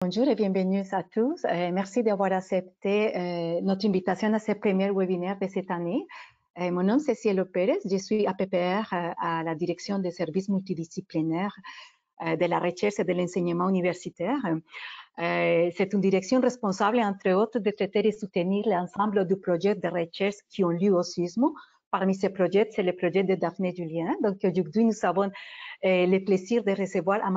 Bonjour et bienvenue à tous. Merci d'avoir accepté notre invitation à ce premier webinaire de cette année. Mon nom c'est Cielo Pérez, je suis APPR à la direction des services multidisciplinaires de la recherche et de l'enseignement universitaire. C'est une direction responsable, entre autres, de traiter et soutenir l'ensemble de projets de recherche qui ont lieu au SUSMO. Parmi ces projets, c'est le projet de Daphné Julien. Donc aujourd'hui, nous avons le plaisir de recevoir à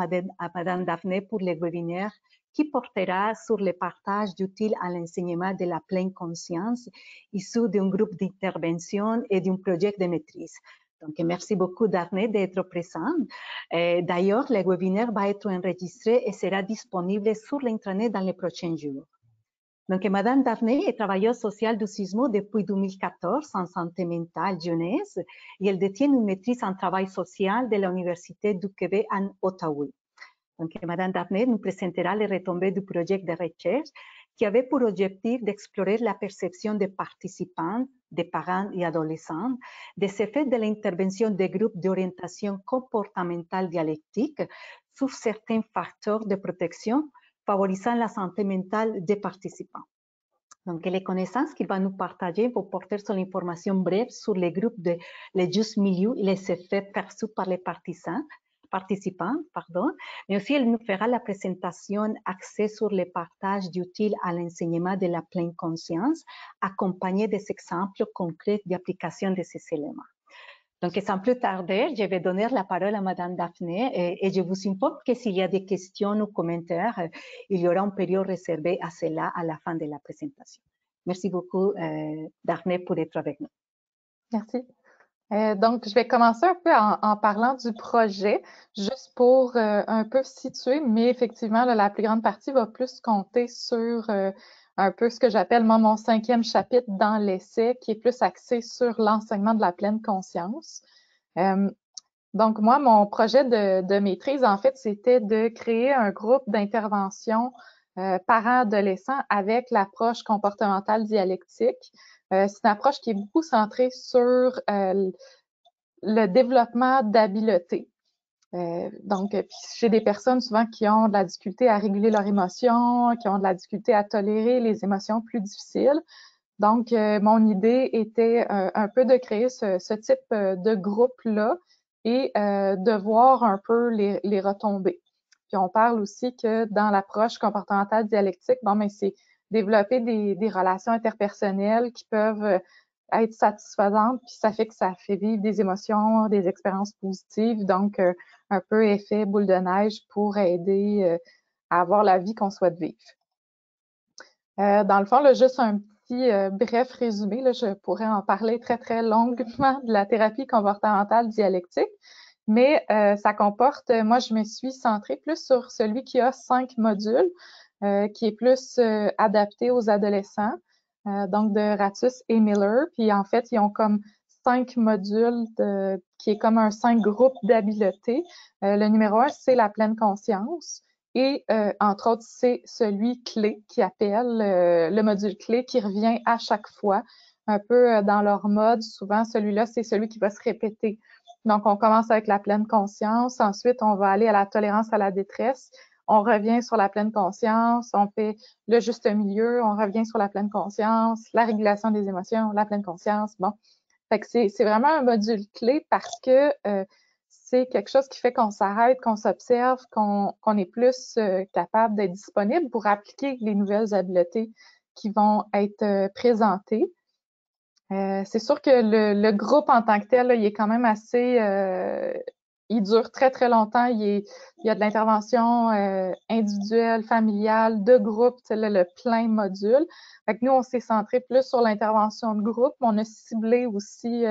Madame Daphné pour le webinaire qui portera sur le partage d'outils à l'enseignement de la pleine conscience issu d'un groupe d'intervention et d'un projet de maîtrise. Donc, merci beaucoup, Daphné, d'être présente. D'ailleurs, le webinaire va être enregistré et sera disponible sur l'intranet dans les prochains jours. Donc, Madame Daphné est travailleuse sociale du SUSMO depuis 2014 en santé mentale jeunesse et elle détient une maîtrise en travail social de l'Université du Québec en Ottawa. Donc, Madame Daphné nous présentera les retombées du projet de recherche qui avait pour objectif d'explorer la perception des participants, des parents et adolescents, des effets de l'intervention des groupes d'orientation comportementale dialectique sur certains facteurs de protection favorisant la santé mentale des participants. Donc, les connaissances qu'il va nous partager vont porter sur l'information brève sur les groupes de les juste milieu et les effets perçus par les participants, mais aussi elle nous fera la présentation axée sur le partage d'outils à l'enseignement de la pleine conscience, accompagnée des exemples concrets d'application de ces éléments. Donc, sans plus tarder, je vais donner la parole à Madame Daphné et je vous informe que s'il y a des questions ou commentaires, il y aura une période réservée à cela à la fin de la présentation. Merci beaucoup, Daphné, pour être avec nous. Merci. Donc, je vais commencer un peu en parlant du projet, juste pour un peu situer, mais effectivement, là, la plus grande partie va plus compter sur un peu ce que j'appelle mon 5e chapitre dans l'essai, qui est plus axé sur l'enseignement de la pleine conscience. Donc, moi, mon projet de maîtrise, en fait, c'était de créer un groupe d'intervention parents-adolescents avec l'approche comportementale dialectique. C'est une approche qui est beaucoup centrée sur le développement d'habiletés. Donc, j'ai des personnes souvent qui ont de la difficulté à réguler leurs émotions, qui ont de la difficulté à tolérer les émotions plus difficiles. Donc, mon idée était un peu de créer ce type de groupe-là et de voir un peu les retombées. Puis on parle aussi que dans l'approche comportementale dialectique, bon, mais c'est développer des relations interpersonnelles qui peuvent être satisfaisantes, puis ça fait que ça fait vivre des émotions, des expériences positives, donc un peu effet boule de neige pour aider à avoir la vie qu'on souhaite vivre. Dans le fond, là, juste un petit bref résumé, là, je pourrais en parler très, très longuement de la thérapie comportementale dialectique, mais ça comporte, moi, je me suis centrée plus sur celui qui a 5 modules, qui est plus adapté aux adolescents, donc de Ratus et Miller. Puis en fait, ils ont comme 5 modules qui est comme un 5 groupes d'habiletés. Le numéro 1, c'est la pleine conscience. Et entre autres, c'est celui clé qui appelle le module clé qui revient à chaque fois, un peu dans leur mode. Souvent, celui-là, c'est celui qui va se répéter. Donc, on commence avec la pleine conscience. Ensuite, on va aller à la tolérance à la détresse. On revient sur la pleine conscience. On fait le juste milieu. On revient sur la pleine conscience, la régulation des émotions, la pleine conscience. Bon. Fait que c'est vraiment un module clé parce que c'est quelque chose qui fait qu'on s'arrête, qu'on s'observe, qu'on est plus capable d'être disponible pour appliquer les nouvelles habiletés qui vont être présentées. C'est sûr que le groupe en tant que tel, là, il est quand même assez... il dure très, très longtemps. Il y a de l'intervention individuelle, familiale, de groupe, là, le plein module. Fait que nous, on s'est centré plus sur l'intervention de groupe, mais on a ciblé aussi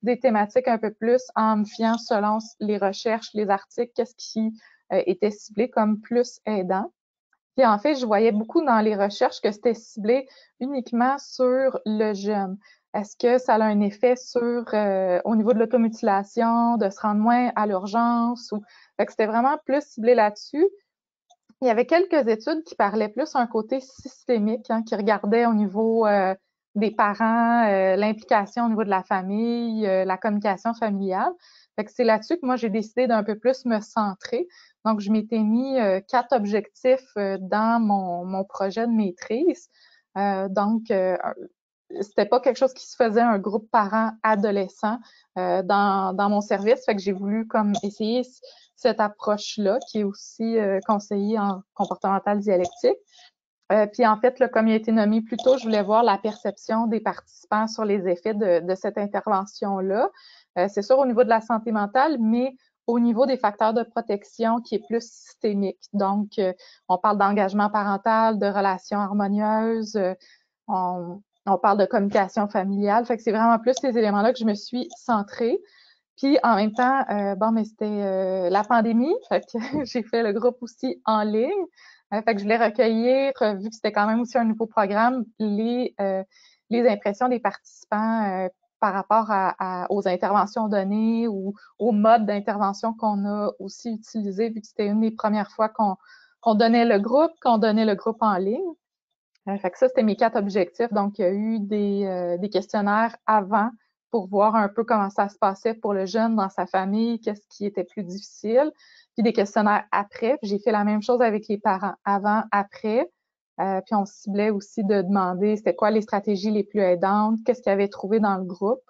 des thématiques un peu plus en me fiant selon les recherches, les articles, qu'est-ce qui était ciblé comme plus aidant. Puis en fait, je voyais beaucoup dans les recherches que c'était ciblé uniquement sur le jeune. Est-ce que ça a un effet sur au niveau de l'automutilation, de se rendre moins à l'urgence? Fait que c'était vraiment plus ciblé là-dessus. Il y avait quelques études qui parlaient plus un côté systémique, hein, qui regardaient au niveau des parents, l'implication au niveau de la famille, la communication familiale. Fait que c'est là-dessus que moi, j'ai décidé d'un peu plus me centrer. Donc, je m'étais mis 4 objectifs dans mon projet de maîtrise. Donc, c'était pas quelque chose qui se faisait un groupe parents-adolescents dans mon service. Fait que j'ai voulu comme essayer cette approche-là, qui est aussi conseillée en comportemental dialectique. Puis en fait, là, comme il a été nommé plus tôt, je voulais voir la perception des participants sur les effets de cette intervention-là. C'est sûr au niveau de la santé mentale, mais au niveau des facteurs de protection qui est plus systémique. Donc, on parle d'engagement parental, de relations harmonieuses, on parle de communication familiale. Fait que c'est vraiment plus ces éléments-là que je me suis centrée. Puis en même temps, bon, mais c'était la pandémie, fait que j'ai fait le groupe aussi en ligne. Fait que je voulais recueillir, vu que c'était quand même aussi un nouveau programme, les impressions des participants par rapport aux interventions données ou au mode d'intervention qu'on a aussi utilisé, vu que c'était une des premières fois qu'on donnait le groupe en ligne. Fait que ça, c'était mes 4 objectifs. Donc, il y a eu des questionnaires avant pour voir un peu comment ça se passait pour le jeune dans sa famille, qu'est-ce qui était plus difficile, puis des questionnaires après. J'ai fait la même chose avec les parents, avant, après. Puis on ciblait aussi de demander c'était quoi les stratégies les plus aidantes, qu'est-ce qu'ils avaient trouvé dans le groupe.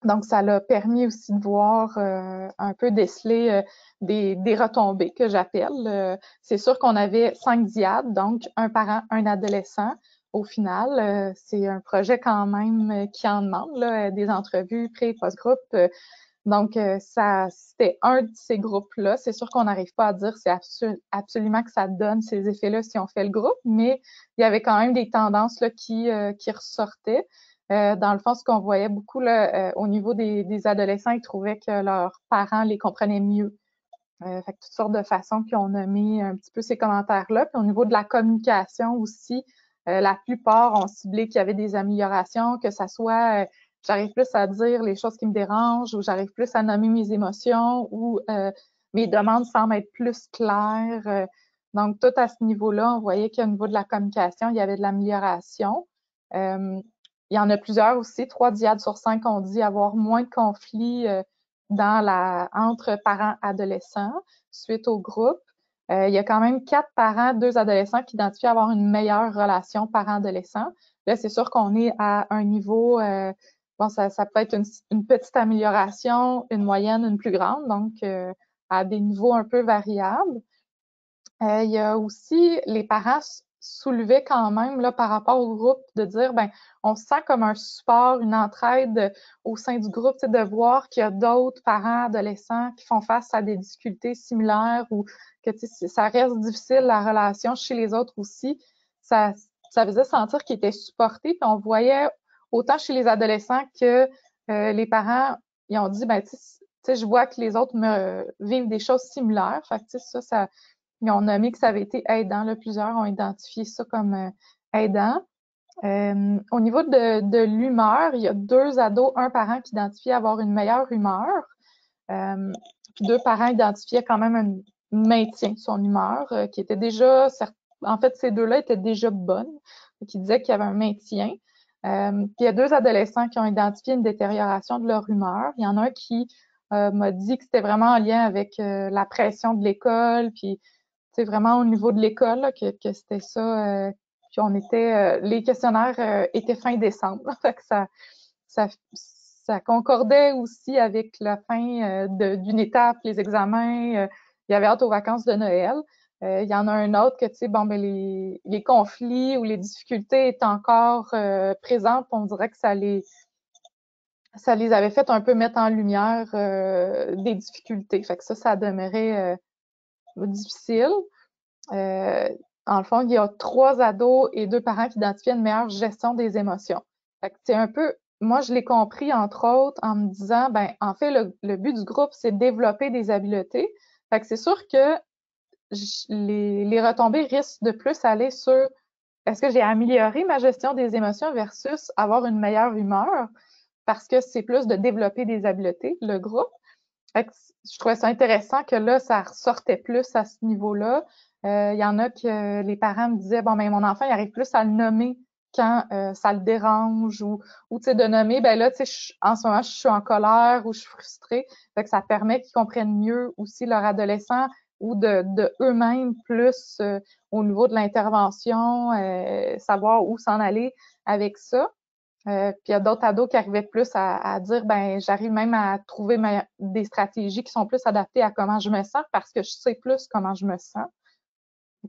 Donc, ça l'a permis aussi de voir un peu déceler des retombées que j'appelle. C'est sûr qu'on avait 5 diades, donc un parent, un adolescent. Au final, c'est un projet quand même qui en demande, là, des entrevues pré- et post-groupe. Donc, ça, c'était un de ces groupes-là. C'est sûr qu'on n'arrive pas à dire c'est absolument que ça donne ces effets-là si on fait le groupe, mais il y avait quand même des tendances là, qui ressortaient. Dans le fond, ce qu'on voyait beaucoup là, au niveau des adolescents, ils trouvaient que leurs parents les comprenaient mieux. Fait que toutes sortes de façons qui ont nommé un petit peu ces commentaires-là. Puis au niveau de la communication aussi, la plupart ont ciblé qu'il y avait des améliorations, que ça soit j'arrive plus à dire les choses qui me dérangent ou j'arrive plus à nommer mes émotions ou mes demandes semblent être plus claires. Donc, tout à ce niveau-là, on voyait qu'au niveau de la communication, il y avait de l'amélioration. Il y en a plusieurs aussi. 3 diades sur 5 ont dit avoir moins de conflits entre parents adolescents suite au groupe. Il y a quand même 4 parents, 2 adolescents qui identifient avoir une meilleure relation parent-adolescent. Là, c'est sûr qu'on est à un niveau, bon, ça peut être une petite amélioration, une moyenne, une plus grande, donc à des niveaux un peu variables. Il y a aussi les parents soulevaient quand même là, par rapport au groupe de dire ben on se sent comme un support, une entraide au sein du groupe, de voir qu'il y a d'autres parents adolescents qui font face à des difficultés similaires ou que ça reste difficile la relation chez les autres aussi. Ça, ça faisait sentir qu'ils étaient supportés, puis on voyait autant chez les adolescents que les parents ils ont dit ben tu sais je vois que les autres me vivent des choses similaires. Fait que ça ils ont nommé que ça avait été aidant. Là, plusieurs ont identifié ça comme aidant. Au niveau de l'humeur, il y a 2 ados, un parent qui identifiait avoir une meilleure humeur, puis 2 parents identifiaient quand même un maintien de son humeur, qui était déjà, en fait, ces 2-là étaient déjà bonnes, qui disaient qu'il y avait un maintien. Puis il y a 2 adolescents qui ont identifié une détérioration de leur humeur. Il y en a un qui m'a dit que c'était vraiment en lien avec la pression de l'école, puis c'est vraiment au niveau de l'école là, que c'était ça. Puis on était, les questionnaires étaient fin décembre, fait que ça, ça concordait aussi avec la fin d'une étape, les examens. Il y avait hâte aux vacances de Noël. Il y en a un autre que, tu sais, bon, ben les conflits ou les difficultés étaient encore présentes. On dirait que ça les avait fait un peu mettre en lumière des difficultés. Fait que ça demeurait difficile. En le fond, il y a 3 ados et 2 parents qui identifiaient une meilleure gestion des émotions. Fait que c'est un peu, moi, je l'ai compris, entre autres, en me disant, ben, en fait, le but du groupe, c'est de développer des habiletés. Fait que c'est sûr que les retombées risquent de plus aller sur est-ce que j'ai amélioré ma gestion des émotions versus avoir une meilleure humeur parce que c'est plus de développer des habiletés, le groupe. Fait que je trouvais ça intéressant que là, ça ressortait plus à ce niveau-là. Il y en a que les parents me disaient, bon, ben mon enfant, il arrive plus à le nommer quand ça le dérange ou tu sais, de nommer, ben là, tu sais, en ce moment, je suis en colère ou je suis frustrée. Fait que ça permet qu'ils comprennent mieux aussi leur adolescent ou de eux-mêmes plus au niveau de l'intervention, savoir où s'en aller avec ça. Puis il y a d'autres ados qui arrivaient plus à dire, ben j'arrive même à trouver des stratégies qui sont plus adaptées à comment je me sens parce que je sais plus comment je me sens.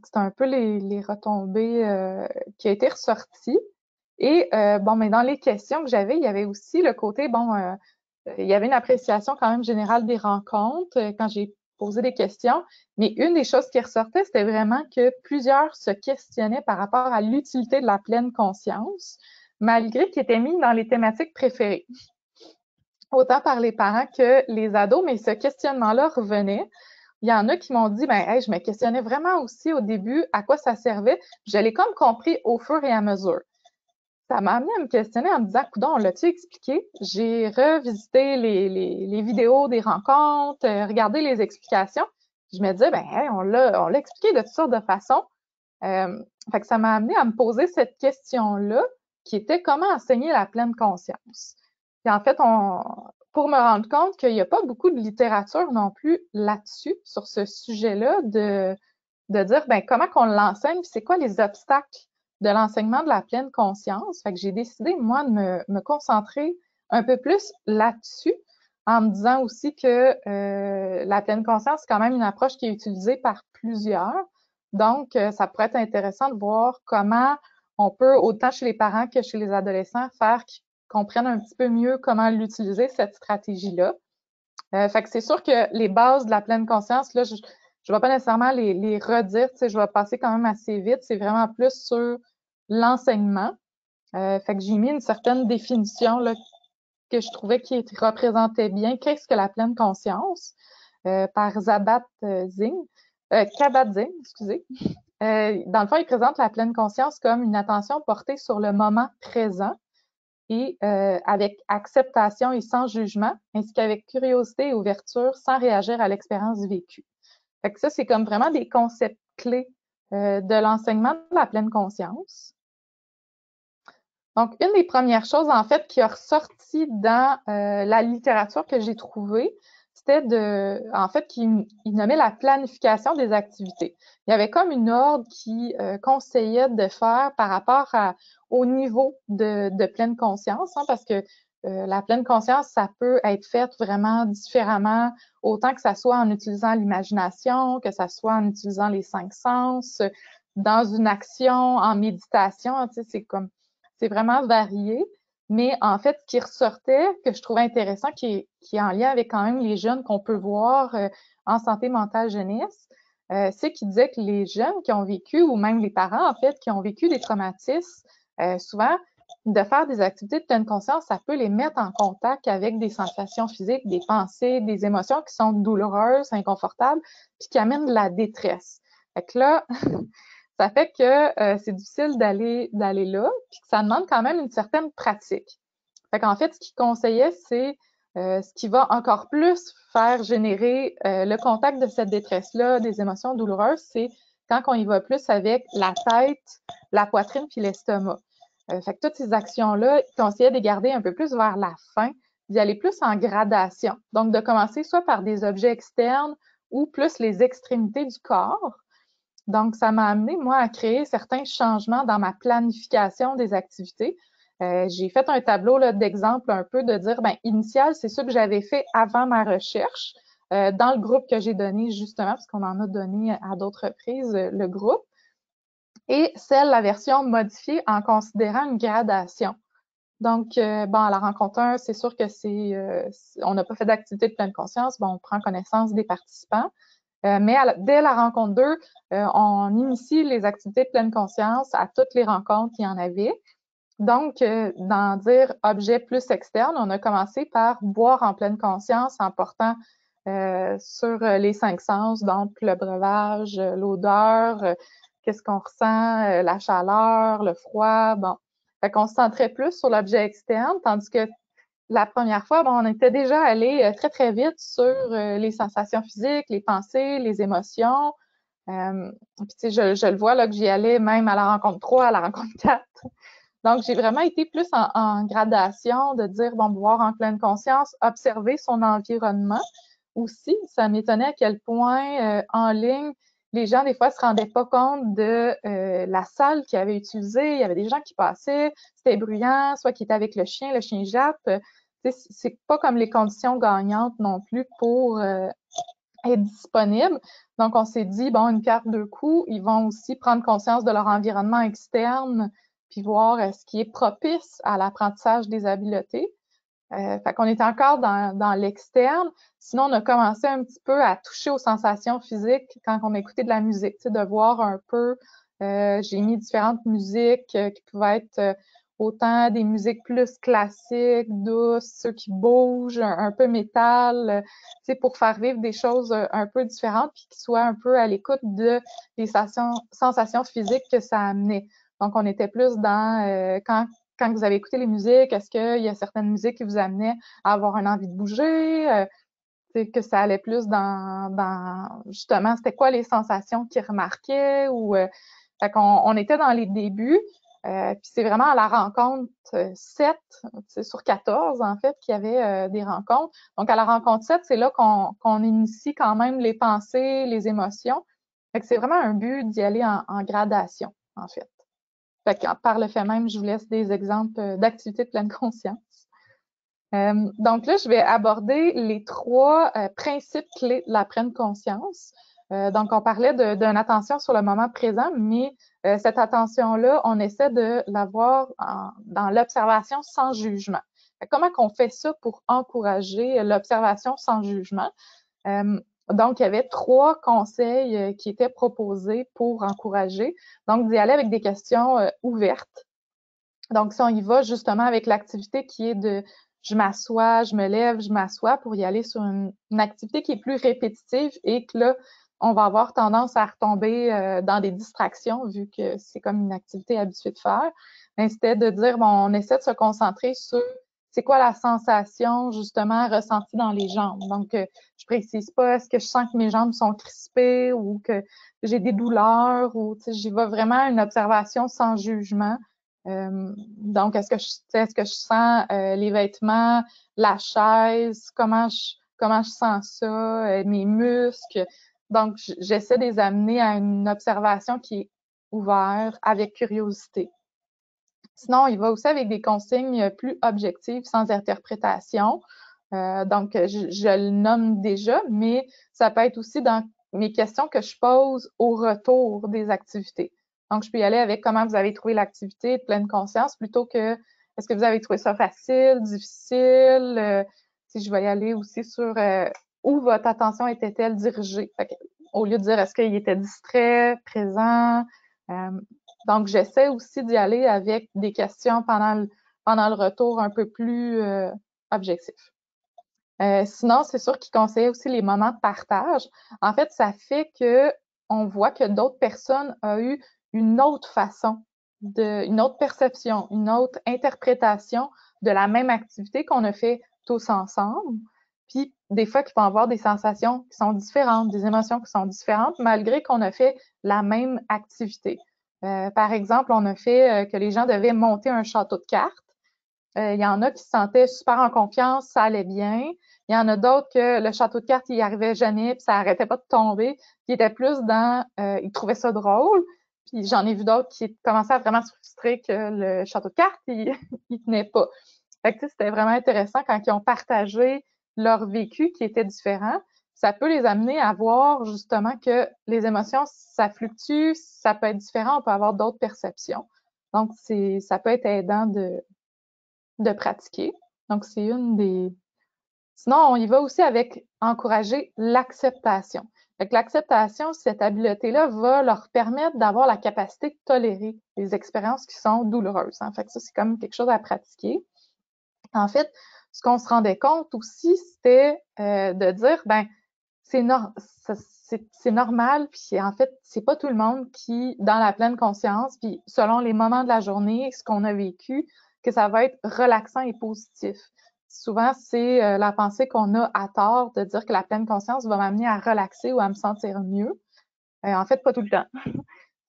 C'est un peu les retombées qui ont été ressorties. Et bon, mais dans les questions que j'avais, il y avait aussi le côté, bon, il y avait une appréciation quand même générale des rencontres quand j'ai posé des questions. Mais une des choses qui ressortait, c'était vraiment que plusieurs se questionnaient par rapport à l'utilité de la pleine conscience, malgré qu'ils étaient mis dans les thématiques préférées. Autant par les parents que les ados, mais ce questionnement-là revenait. Il y en a qui m'ont dit, ben, hey, je me questionnais vraiment aussi au début à quoi ça servait. Je l'ai comme compris au fur et à mesure. Ça m'a amené à me questionner en me disant, coudonc, l'as-tu expliqué? J'ai revisité les vidéos des rencontres, regardé les explications. Je me disais, ben, hey, on l'a expliqué de toutes sortes de façons. Fait que ça m'a amené à me poser cette question-là, qui était comment enseigner la pleine conscience. Puis en fait, pour me rendre compte qu'il n'y a pas beaucoup de littérature non plus là-dessus, sur ce sujet-là, de dire ben comment qu'on l'enseigne, puis c'est quoi les obstacles de l'enseignement de la pleine conscience. Fait que j'ai décidé, moi, de me concentrer un peu plus là-dessus, en me disant aussi que la pleine conscience, c'est quand même une approche qui est utilisée par plusieurs. Donc, ça pourrait être intéressant de voir comment on peut, autant chez les parents que chez les adolescents, faire qu'ils comprennent un petit peu mieux comment l'utiliser, cette stratégie-là. Fait que c'est sûr que les bases de la pleine conscience, là, je ne vais pas nécessairement les redire, tu sais, je vais passer quand même assez vite. C'est vraiment plus sur l'enseignement. Fait que j'ai mis une certaine définition là, que je trouvais qui représentait bien qu'est-ce que la pleine conscience par Kabat-Zinn, excusez. Dans le fond, il présente la pleine conscience comme une attention portée sur le moment présent et avec acceptation et sans jugement, ainsi qu'avec curiosité et ouverture, sans réagir à l'expérience vécue. Fait que ça, c'est comme vraiment des concepts clés de l'enseignement de la pleine conscience. Donc, une des premières choses, en fait, qui a ressorti dans la littérature que j'ai trouvée, c'était en fait, qu'il nommait la planification des activités. Il y avait comme une ordre qui conseillait de faire par rapport au niveau de pleine conscience, hein, parce que la pleine conscience, ça peut être fait vraiment différemment, autant que ça soit en utilisant l'imagination, que ça soit en utilisant les 5 sens, dans une action, en méditation, tu sais, c'est vraiment varié. Mais en fait, ce qui ressortait, que je trouvais intéressant, qui est en lien avec quand même les jeunes qu'on peut voir en santé mentale jeunesse, c'est qu'il disait que les jeunes qui ont vécu, ou même les parents, en fait, qui ont vécu des traumatismes, souvent, de faire des activités de pleine conscience, ça peut les mettre en contact avec des sensations physiques, des pensées, des émotions qui sont douloureuses, inconfortables, puis qui amènent de la détresse. Fait que là, ça fait que c'est difficile d'aller là, puis que ça demande quand même une certaine pratique. Fait qu'en fait, ce qu'il conseillait, c'est ce qui va encore plus faire générer le contact de cette détresse-là, des émotions douloureuses, c'est quand on y va plus avec la tête, la poitrine puis l'estomac. Fait que toutes ces actions-là, il conseillait de les garder un peu plus vers la fin, d'y aller plus en gradation. Donc, de commencer soit par des objets externes ou plus les extrémités du corps. Donc, ça m'a amené, moi, à créer certains changements dans ma planification des activités. J'ai fait un tableau d'exemple un peu de dire, ben, initial, c'est ce que j'avais fait avant ma recherche dans le groupe que j'ai donné justement, parce qu'on en a donné à d'autres reprises le groupe. Et la version modifiée en considérant une gradation. Donc, bon, à la rencontre 1, c'est sûr que on n'a pas fait d'activité de pleine conscience, bon, on prend connaissance des participants. Mais dès la rencontre 2, on initie les activités de pleine conscience à toutes les rencontres qu'il y en avait. Donc, dans dire objet plus externe, on a commencé par boire en pleine conscience en portant sur les 5 sens, donc le breuvage, l'odeur, qu'est-ce qu'on ressent, la chaleur, le froid, bon. Fait qu'on se centrait plus sur l'objet externe, tandis que la première fois, bon, on était déjà allé très, très vite sur les sensations physiques, les pensées, les émotions. Puis, tu sais, je le vois là que j'y allais même à la rencontre 3, à la rencontre 4. Donc, j'ai vraiment été plus en gradation de dire, bon, boire en pleine conscience, observer son environnement. Aussi, ça m'étonnait à quel point en ligne, les gens, des fois, se rendaient pas compte de la salle qu'ils avaient utilisée. Il y avait des gens qui passaient, c'était bruyant, soit qui étaient avec le chien jappe. C'est pas comme les conditions gagnantes non plus pour être disponible. Donc, on s'est dit, bon, une pierre deux coups, ils vont aussi prendre conscience de leur environnement externe, puis voir ce qui est propice à l'apprentissage des habiletés. Fait qu'on était encore dans l'externe. Sinon, on a commencé un petit peu à toucher aux sensations physiques quand on écoutait de la musique, tu sais, de voir un peu. J'ai mis différentes musiques qui pouvaient être autant des musiques plus classiques, douces, ceux qui bougent, un peu métal, tu sais, pour faire vivre des choses un peu différentes puis qui soient un peu à l'écoute des sensations physiques que ça amenait. Donc, on était plus dans quand vous avez écouté les musiques, est-ce qu'il y a certaines musiques qui vous amenaient à avoir une envie de bouger? Que ça allait plus dans justement, c'était quoi les sensations qu'ils remarquaient? Fait qu'on on était dans les débuts. Puis c'est vraiment à la rencontre 7, sur 14, en fait, qu'il y avait des rencontres. Donc, à la rencontre 7, c'est là qu'on initie quand même les pensées, les émotions. Fait que c'est vraiment un but d'y aller en gradation, en fait. Fait que par le fait même, je vous laisse des exemples d'activités de pleine conscience. Donc là, je vais aborder les 3 principes clés de la pleine conscience. Donc, on parlait d'une attention sur le moment présent, mais cette attention-là, on essaie de l'avoir dans l'observation sans jugement. Comment qu'on fait ça pour encourager l'observation sans jugement? Donc, il y avait 3 conseils qui étaient proposés pour encourager. Donc, d'y aller avec des questions ouvertes. Donc, si on y va justement avec l'activité qui est de je m'assois, je me lève, je m'assois pour y aller sur une activité qui est plus répétitive et que là, on va avoir tendance à retomber dans des distractions vu que c'est comme une activité habituée de faire. Instead de dire, bon, on essaie de se concentrer sur c'est quoi la sensation justement ressentie dans les jambes. Donc, je précise pas est-ce que je sens que mes jambes sont crispées ou que j'ai des douleurs ou j'y vais vraiment à une observation sans jugement. Donc, est-ce que je sens les vêtements, la chaise, comment je sens ça, mes muscles. Donc, j'essaie de les amener à une observation qui est ouverte, avec curiosité. Sinon, il va aussi avec des consignes plus objectives, sans interprétation. Donc, je le nomme déjà, mais ça peut être aussi dans mes questions que je pose au retour des activités. Donc, je peux y aller avec comment vous avez trouvé l'activité de pleine conscience plutôt que est-ce que vous avez trouvé ça facile, difficile. Si je vais y aller aussi sur où votre attention était-elle dirigée. Au lieu de dire est-ce qu'il était distrait, présent. Donc, j'essaie aussi d'y aller avec des questions pendant le retour un peu plus objectifs. Sinon, c'est sûr qu'il conseille aussi les moments de partage. En fait, ça fait que on voit que d'autres personnes ont eu une autre façon, une autre perception, une autre interprétation de la même activité qu'on a fait tous ensemble. Puis, des fois, qu'ils vont avoir des sensations qui sont différentes, des émotions qui sont différentes, malgré qu'on a fait la même activité. Par exemple, on a fait que les gens devaient monter un château de cartes. Il y en a qui se sentaient super en confiance, ça allait bien. Il y en a d'autres que le château de cartes, il n'y arrivait jamais, puis ça arrêtait pas de tomber. Puis ils étaient plus ils trouvaient ça drôle. Puis j'en ai vu d'autres qui commençaient à vraiment se frustrer que le château de cartes, il tenait pas. Fait que c'était vraiment intéressant quand ils ont partagé leur vécu qui était différent. Ça peut les amener à voir justement que les émotions, ça fluctue, ça peut être différent, on peut avoir d'autres perceptions. Donc, ça peut être aidant de pratiquer. Donc, c'est une des... Sinon, on y va aussi avec encourager l'acceptation. L'acceptation, cette habileté-là, va leur permettre d'avoir la capacité de tolérer les expériences qui sont douloureuses. Hein. Fait que ça, c'est comme quelque chose à pratiquer. En fait, ce qu'on se rendait compte aussi, c'était de dire, ben, c'est normal, puis en fait, c'est pas tout le monde qui, dans la pleine conscience, puis selon les moments de la journée, ce qu'on a vécu, que ça va être relaxant et positif. Souvent, c'est la pensée qu'on a à tort de dire que la pleine conscience va m'amener à relaxer ou à me sentir mieux. En fait, pas tout le temps.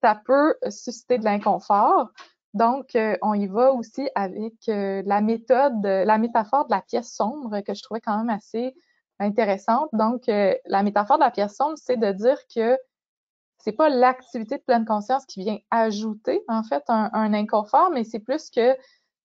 Ça peut susciter de l'inconfort, Donc, on y va aussi avec la métaphore de la pièce sombre que je trouvais quand même assez intéressante. Donc, la métaphore de la pièce sombre, c'est de dire que c'est pas l'activité de pleine conscience qui vient ajouter, en fait, un inconfort, mais c'est plus que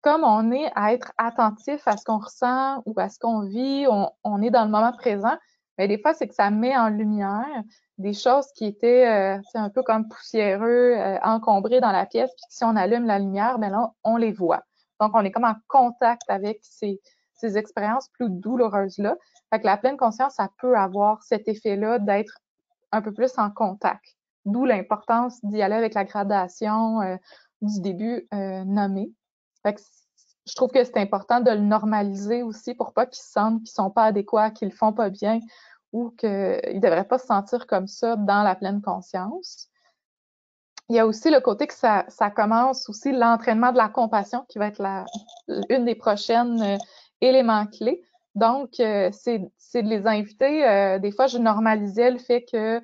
comme on est à être attentif à ce qu'on ressent ou à ce qu'on vit, on est dans le moment présent, mais des fois, c'est que ça met en lumière des choses qui étaient un peu comme poussiéreux, encombrés dans la pièce, puis si on allume la lumière, ben là, on les voit. Donc, on est comme en contact avec ces expériences plus douloureuses-là. Fait que la pleine conscience, ça peut avoir cet effet-là d'être un peu plus en contact. D'où l'importance d'y aller avec la gradation du début nommée. Fait que je trouve que c'est important de le normaliser aussi pour pas qu'ils sentent qu'ils sont pas adéquats, qu'ils le font pas bien ou qu'ils ne devraient pas se sentir comme ça dans la pleine conscience. Il y a aussi le côté que ça commence aussi l'entraînement de la compassion qui va être une des prochaines éléments clés. Donc, c'est de les inviter. Des fois, je normalisais le fait que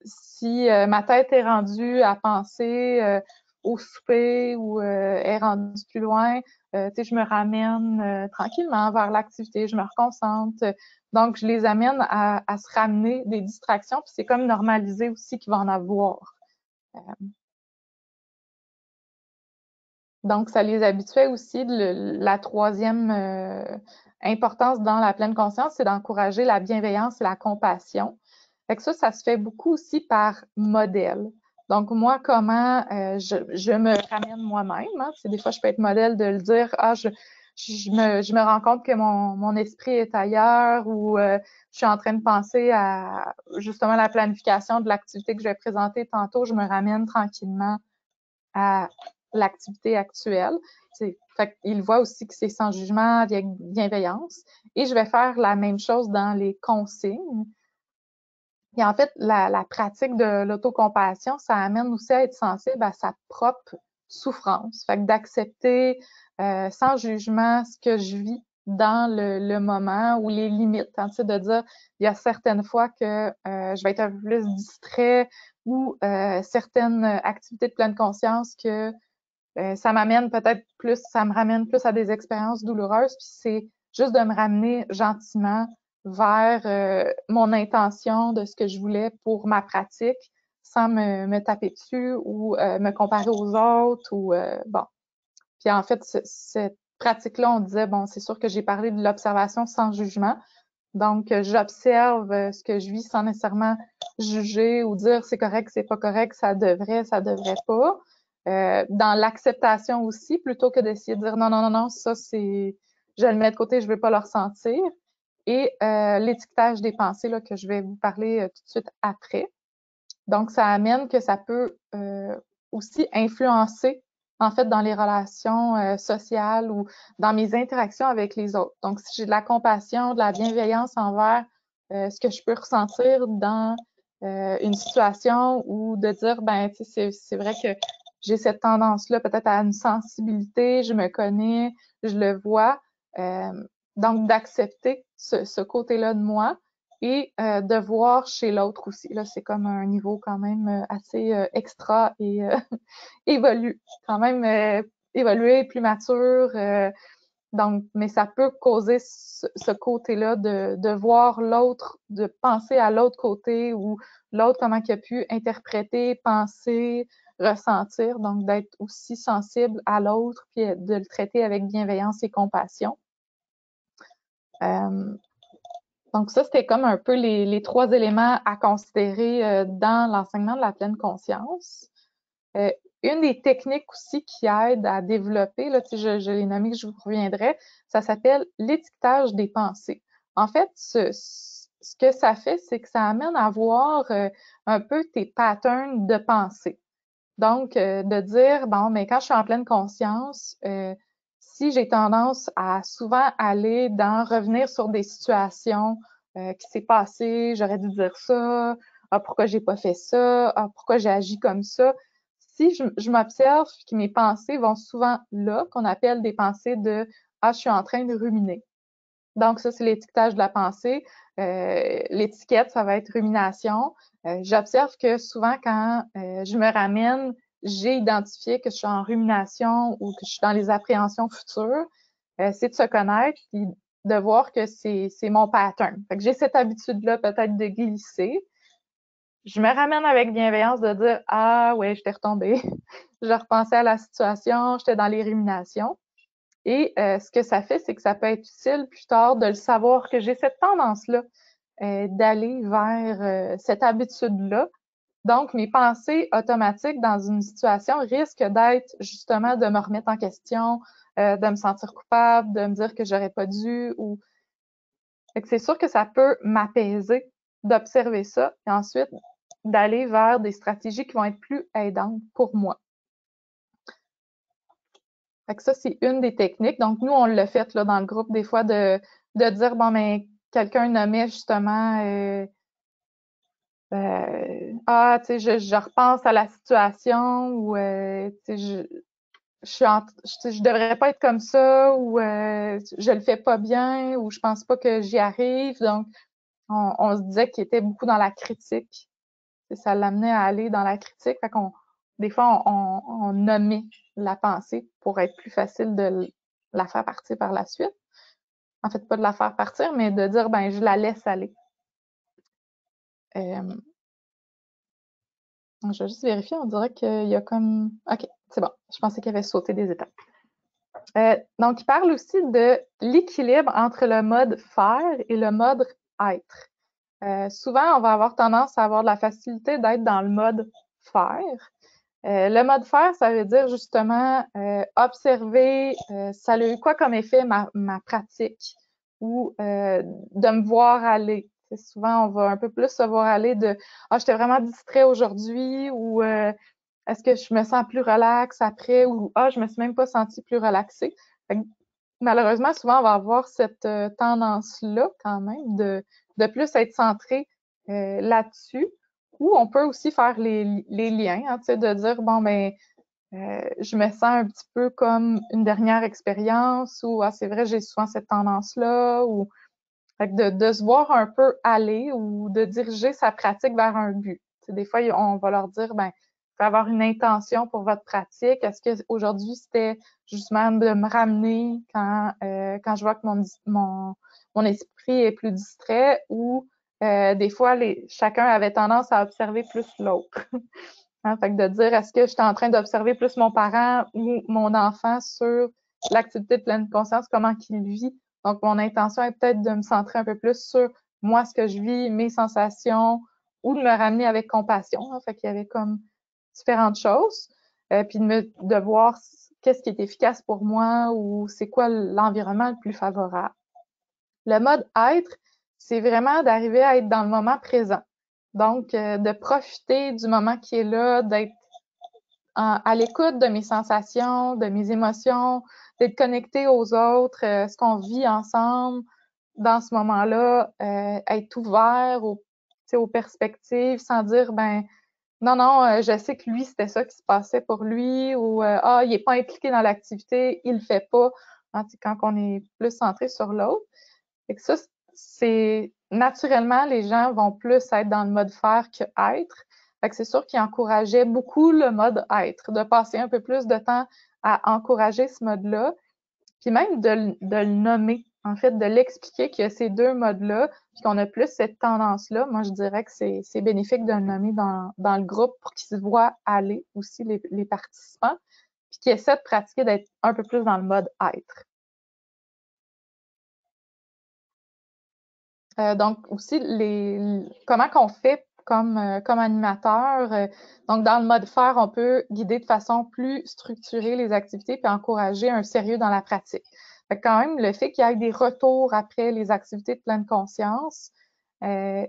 si ma tête est rendue à penser au souper ou est rendue plus loin, je me ramène tranquillement vers l'activité, je me reconcentre. Donc, je les amène à se ramener des distractions, puis c'est comme normaliser aussi qu'il va en avoir. Donc, ça les habituait aussi. La troisième importance dans la pleine conscience, c'est d'encourager la bienveillance et la compassion. Fait que ça se fait beaucoup aussi par modèle. Donc, moi, comment je me ramène moi-même. Hein? Des fois, je peux être modèle de le dire, je me rends compte que mon esprit est ailleurs ou je suis en train de penser à justement la planification de l'activité que je vais présenter tantôt. Je me ramène tranquillement à l'activité actuelle. Fait qu'il voit aussi que c'est sans jugement, avec bienveillance. Et je vais faire la même chose dans les consignes. Et en fait, la pratique de l'autocompassion, ça amène aussi à être sensible à sa propre souffrance. Fait que d'accepter sans jugement ce que je vis dans le moment ou les limites. Hein, de dire, il y a certaines fois que je vais être un peu plus distrait ou certaines activités de pleine conscience que ça m'amène peut-être plus, ça me ramène plus à des expériences douloureuses, puis c'est juste de me ramener gentiment vers mon intention de ce que je voulais pour ma pratique, sans me taper dessus ou me comparer aux autres ou bon. Puis en fait, cette pratique-là, on disait, bon, c'est sûr que j'ai parlé de l'observation sans jugement. Donc, j'observe ce que je vis sans nécessairement juger ou dire c'est correct, c'est pas correct, ça devrait pas. Dans l'acceptation aussi, plutôt que d'essayer de dire non, non, non, non, ça c'est, je le mets de côté, je veux pas le ressentir. Et l'étiquetage des pensées là, que je vais vous parler tout de suite après. Donc, ça amène que ça peut aussi influencer en fait dans les relations sociales ou dans mes interactions avec les autres. Donc, si j'ai de la compassion, de la bienveillance envers ce que je peux ressentir dans une situation ou de dire, ben, tu sais, c'est vrai que j'ai cette tendance-là peut-être à une sensibilité, je me connais, je le vois. Donc, d'accepter ce côté-là de moi et de voir chez l'autre aussi. Là, c'est comme un niveau quand même assez extra et évolue, quand même évolué, plus mature. Donc, mais ça peut causer ce côté-là de voir l'autre, de penser à l'autre côté ou l'autre, comment il a pu interpréter, penser, ressentir. Donc, d'être aussi sensible à l'autre puis de le traiter avec bienveillance et compassion. Donc ça, c'était comme un peu les trois éléments à considérer dans l'enseignement de la pleine conscience. Une des techniques aussi qui aide à développer, là, je l'ai nommé, je vous reviendrai, ça s'appelle l'étiquetage des pensées. En fait, ce que ça fait, c'est que ça amène à voir un peu tes patterns de pensée. Donc, de dire, bon, mais quand je suis en pleine conscience, si j'ai tendance à souvent aller dans revenir sur des situations qui s'est passé, j'aurais dû dire ça, ah, pourquoi j'ai pas fait ça, ah, pourquoi j'ai agi comme ça. Si je m'observe que mes pensées vont souvent là, qu'on appelle des pensées de ah, je suis en train de ruminer. Donc, ça, c'est l'étiquetage de la pensée. L'étiquette, ça va être rumination. J'observe que souvent, quand je me ramène j'ai identifié que je suis en rumination ou que je suis dans les appréhensions futures, c'est de se connaître et de voir que c'est mon pattern. Fait que j'ai cette habitude-là peut-être de glisser. Je me ramène avec bienveillance de dire « Ah ouais, j'étais retombée. Je repensais à la situation, j'étais dans les ruminations. » Et ce que ça fait, c'est que ça peut être utile plus tard de le savoir que j'ai cette tendance-là d'aller vers cette habitude-là. Donc, mes pensées automatiques dans une situation risquent d'être justement de me remettre en question, de me sentir coupable, de me dire que j'aurais pas dû ou fait que c'est sûr que ça peut m'apaiser d'observer ça et ensuite d'aller vers des stratégies qui vont être plus aidantes pour moi. Fait que ça, c'est une des techniques. Donc, nous, on l'a fait là, dans le groupe des fois de dire, bon, mais quelqu'un nommait justement ah, tu sais, je repense à la situation ou tu sais, je devrais pas être comme ça ou je le fais pas bien ou je pense pas que j'y arrive. Donc, on se disait qu'il était beaucoup dans la critique. Et ça l'amenait à aller dans la critique. Fait qu'on, des fois, on nommait la pensée pour être plus facile de la faire partir par la suite. En fait, pas de la faire partir, mais de dire, ben, je la laisse aller. Je vais juste vérifier, on dirait qu'il y a comme... OK, c'est bon. Je pensais qu'il avait sauté des étapes. Donc, il parle aussi de l'équilibre entre le mode faire et le mode être. Souvent, on va avoir tendance à avoir de la facilité d'être dans le mode faire. Le mode faire, ça veut dire justement observer, ça a eu quoi comme effet ma pratique ou de me voir aller. Souvent, on va un peu plus se voir aller de « Ah, j'étais vraiment distrait aujourd'hui » ou est-ce que je me sens plus relax après ou ah, je me suis même pas sentie plus relaxée. Malheureusement, souvent, on va avoir cette tendance-là quand même de plus être centré là-dessus. Ou on peut aussi faire les liens, hein, de dire bon ben je me sens un petit peu comme une dernière expérience ou ah c'est vrai j'ai souvent cette tendance-là ou fait que de se voir un peu aller ou de diriger sa pratique vers un but. T'sais, des fois, on va leur dire, ben, faut avoir une intention pour votre pratique. Est-ce que aujourd'hui c'était justement de me ramener quand je vois que mon esprit est plus distrait ou des fois, chacun avait tendance à observer plus l'autre. Hein, fait que de dire, est-ce que j'étais en train d'observer plus mon parent ou mon enfant sur l'activité de pleine conscience, comment qu'il vit. Donc, mon intention est peut-être de me centrer un peu plus sur moi, ce que je vis, mes sensations, ou de me ramener avec compassion. Hein, fait qu'il y avait comme différentes choses. Puis de voir qu'est-ce qui est efficace pour moi ou c'est quoi l'environnement le plus favorable. Le mode être, c'est vraiment d'arriver à être dans le moment présent. Donc, de profiter du moment qui est là, d'être à l'écoute de mes sensations, de mes émotions, d'être connecté aux autres, ce qu'on vit ensemble dans ce moment-là, être ouvert aux perspectives sans dire ben non, non, je sais que lui, c'était ça qui se passait pour lui ou ah, il est pas impliqué dans l'activité, il le fait pas. Hein, quand on est plus centré sur l'autre. Et que ça, c'est naturellement, les gens vont plus être dans le mode faire que être. Fait que c'est sûr qu'il encourageait beaucoup le mode être, de passer un peu plus de temps à encourager ce mode-là, puis même de le nommer, en fait, de l'expliquer qu'il y a ces deux modes-là, puis qu'on a plus cette tendance-là. Moi, je dirais que c'est bénéfique de le nommer dans le groupe pour qu'ils se voient aller aussi, les participants, puis qu'ils essaient de pratiquer d'être un peu plus dans le mode être. Donc aussi comment qu'on fait comme animateur. Donc dans le mode faire, on peut guider de façon plus structurée les activités puis encourager un sérieux dans la pratique. Fait que quand même le fait qu'il y ait des retours après les activités de pleine conscience, on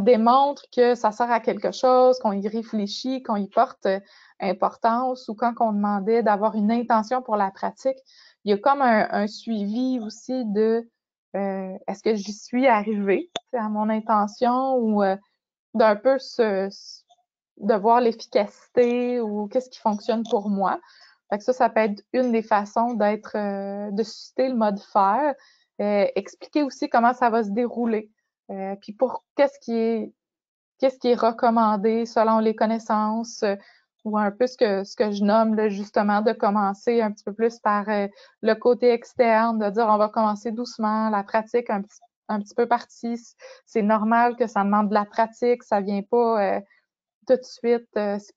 démontre que ça sert à quelque chose, qu'on y réfléchit, qu'on y porte importance ou quand on demandait d'avoir une intention pour la pratique, il y a comme un suivi aussi de est-ce que j'y suis arrivée à mon intention ou d'un peu de voir l'efficacité ou qu'est-ce qui fonctionne pour moi. Fait que ça peut être une des façons de susciter le mode faire. Expliquer aussi comment ça va se dérouler. Puis pour qu'est-ce qui est qu'est-ce qui est recommandé selon les connaissances, ou un peu ce que je nomme là, justement de commencer un petit peu plus par le côté externe, de dire on va commencer doucement, la pratique un petit peu partie. C'est normal que ça demande de la pratique, ça vient pas tout de suite, c'est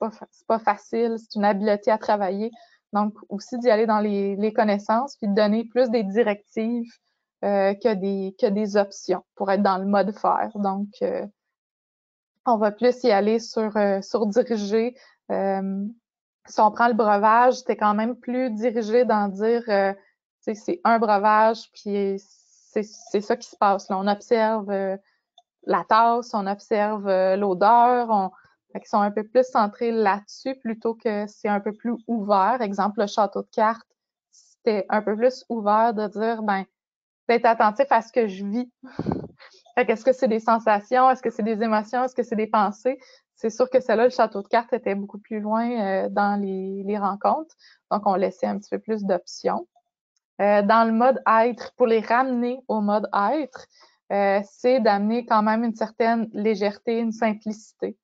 pas facile, c'est une habileté à travailler. Donc, aussi d'y aller dans les connaissances, puis de donner plus des directives que des options pour être dans le mode faire. Donc, on va plus y aller sur diriger. Si on prend le breuvage, c'était quand même plus dirigé dans dire, c'est un breuvage, puis c'est ça qui se passe. Là. On observe la tasse, on observe l'odeur, ils sont un peu plus centrés là-dessus plutôt que c'est un peu plus ouvert. Exemple, le château de cartes, c'était un peu plus ouvert de dire, ben, d'être attentif à ce que je vis. Fait qu'est-ce que c'est des sensations? Est-ce que c'est des émotions? Est-ce que c'est des pensées? C'est sûr que celle-là, le château de cartes était beaucoup plus loin dans les rencontres. Donc, on laissait un petit peu plus d'options. Dans le mode être, pour les ramener au mode être, c'est d'amener quand même une certaine légèreté, une simplicité.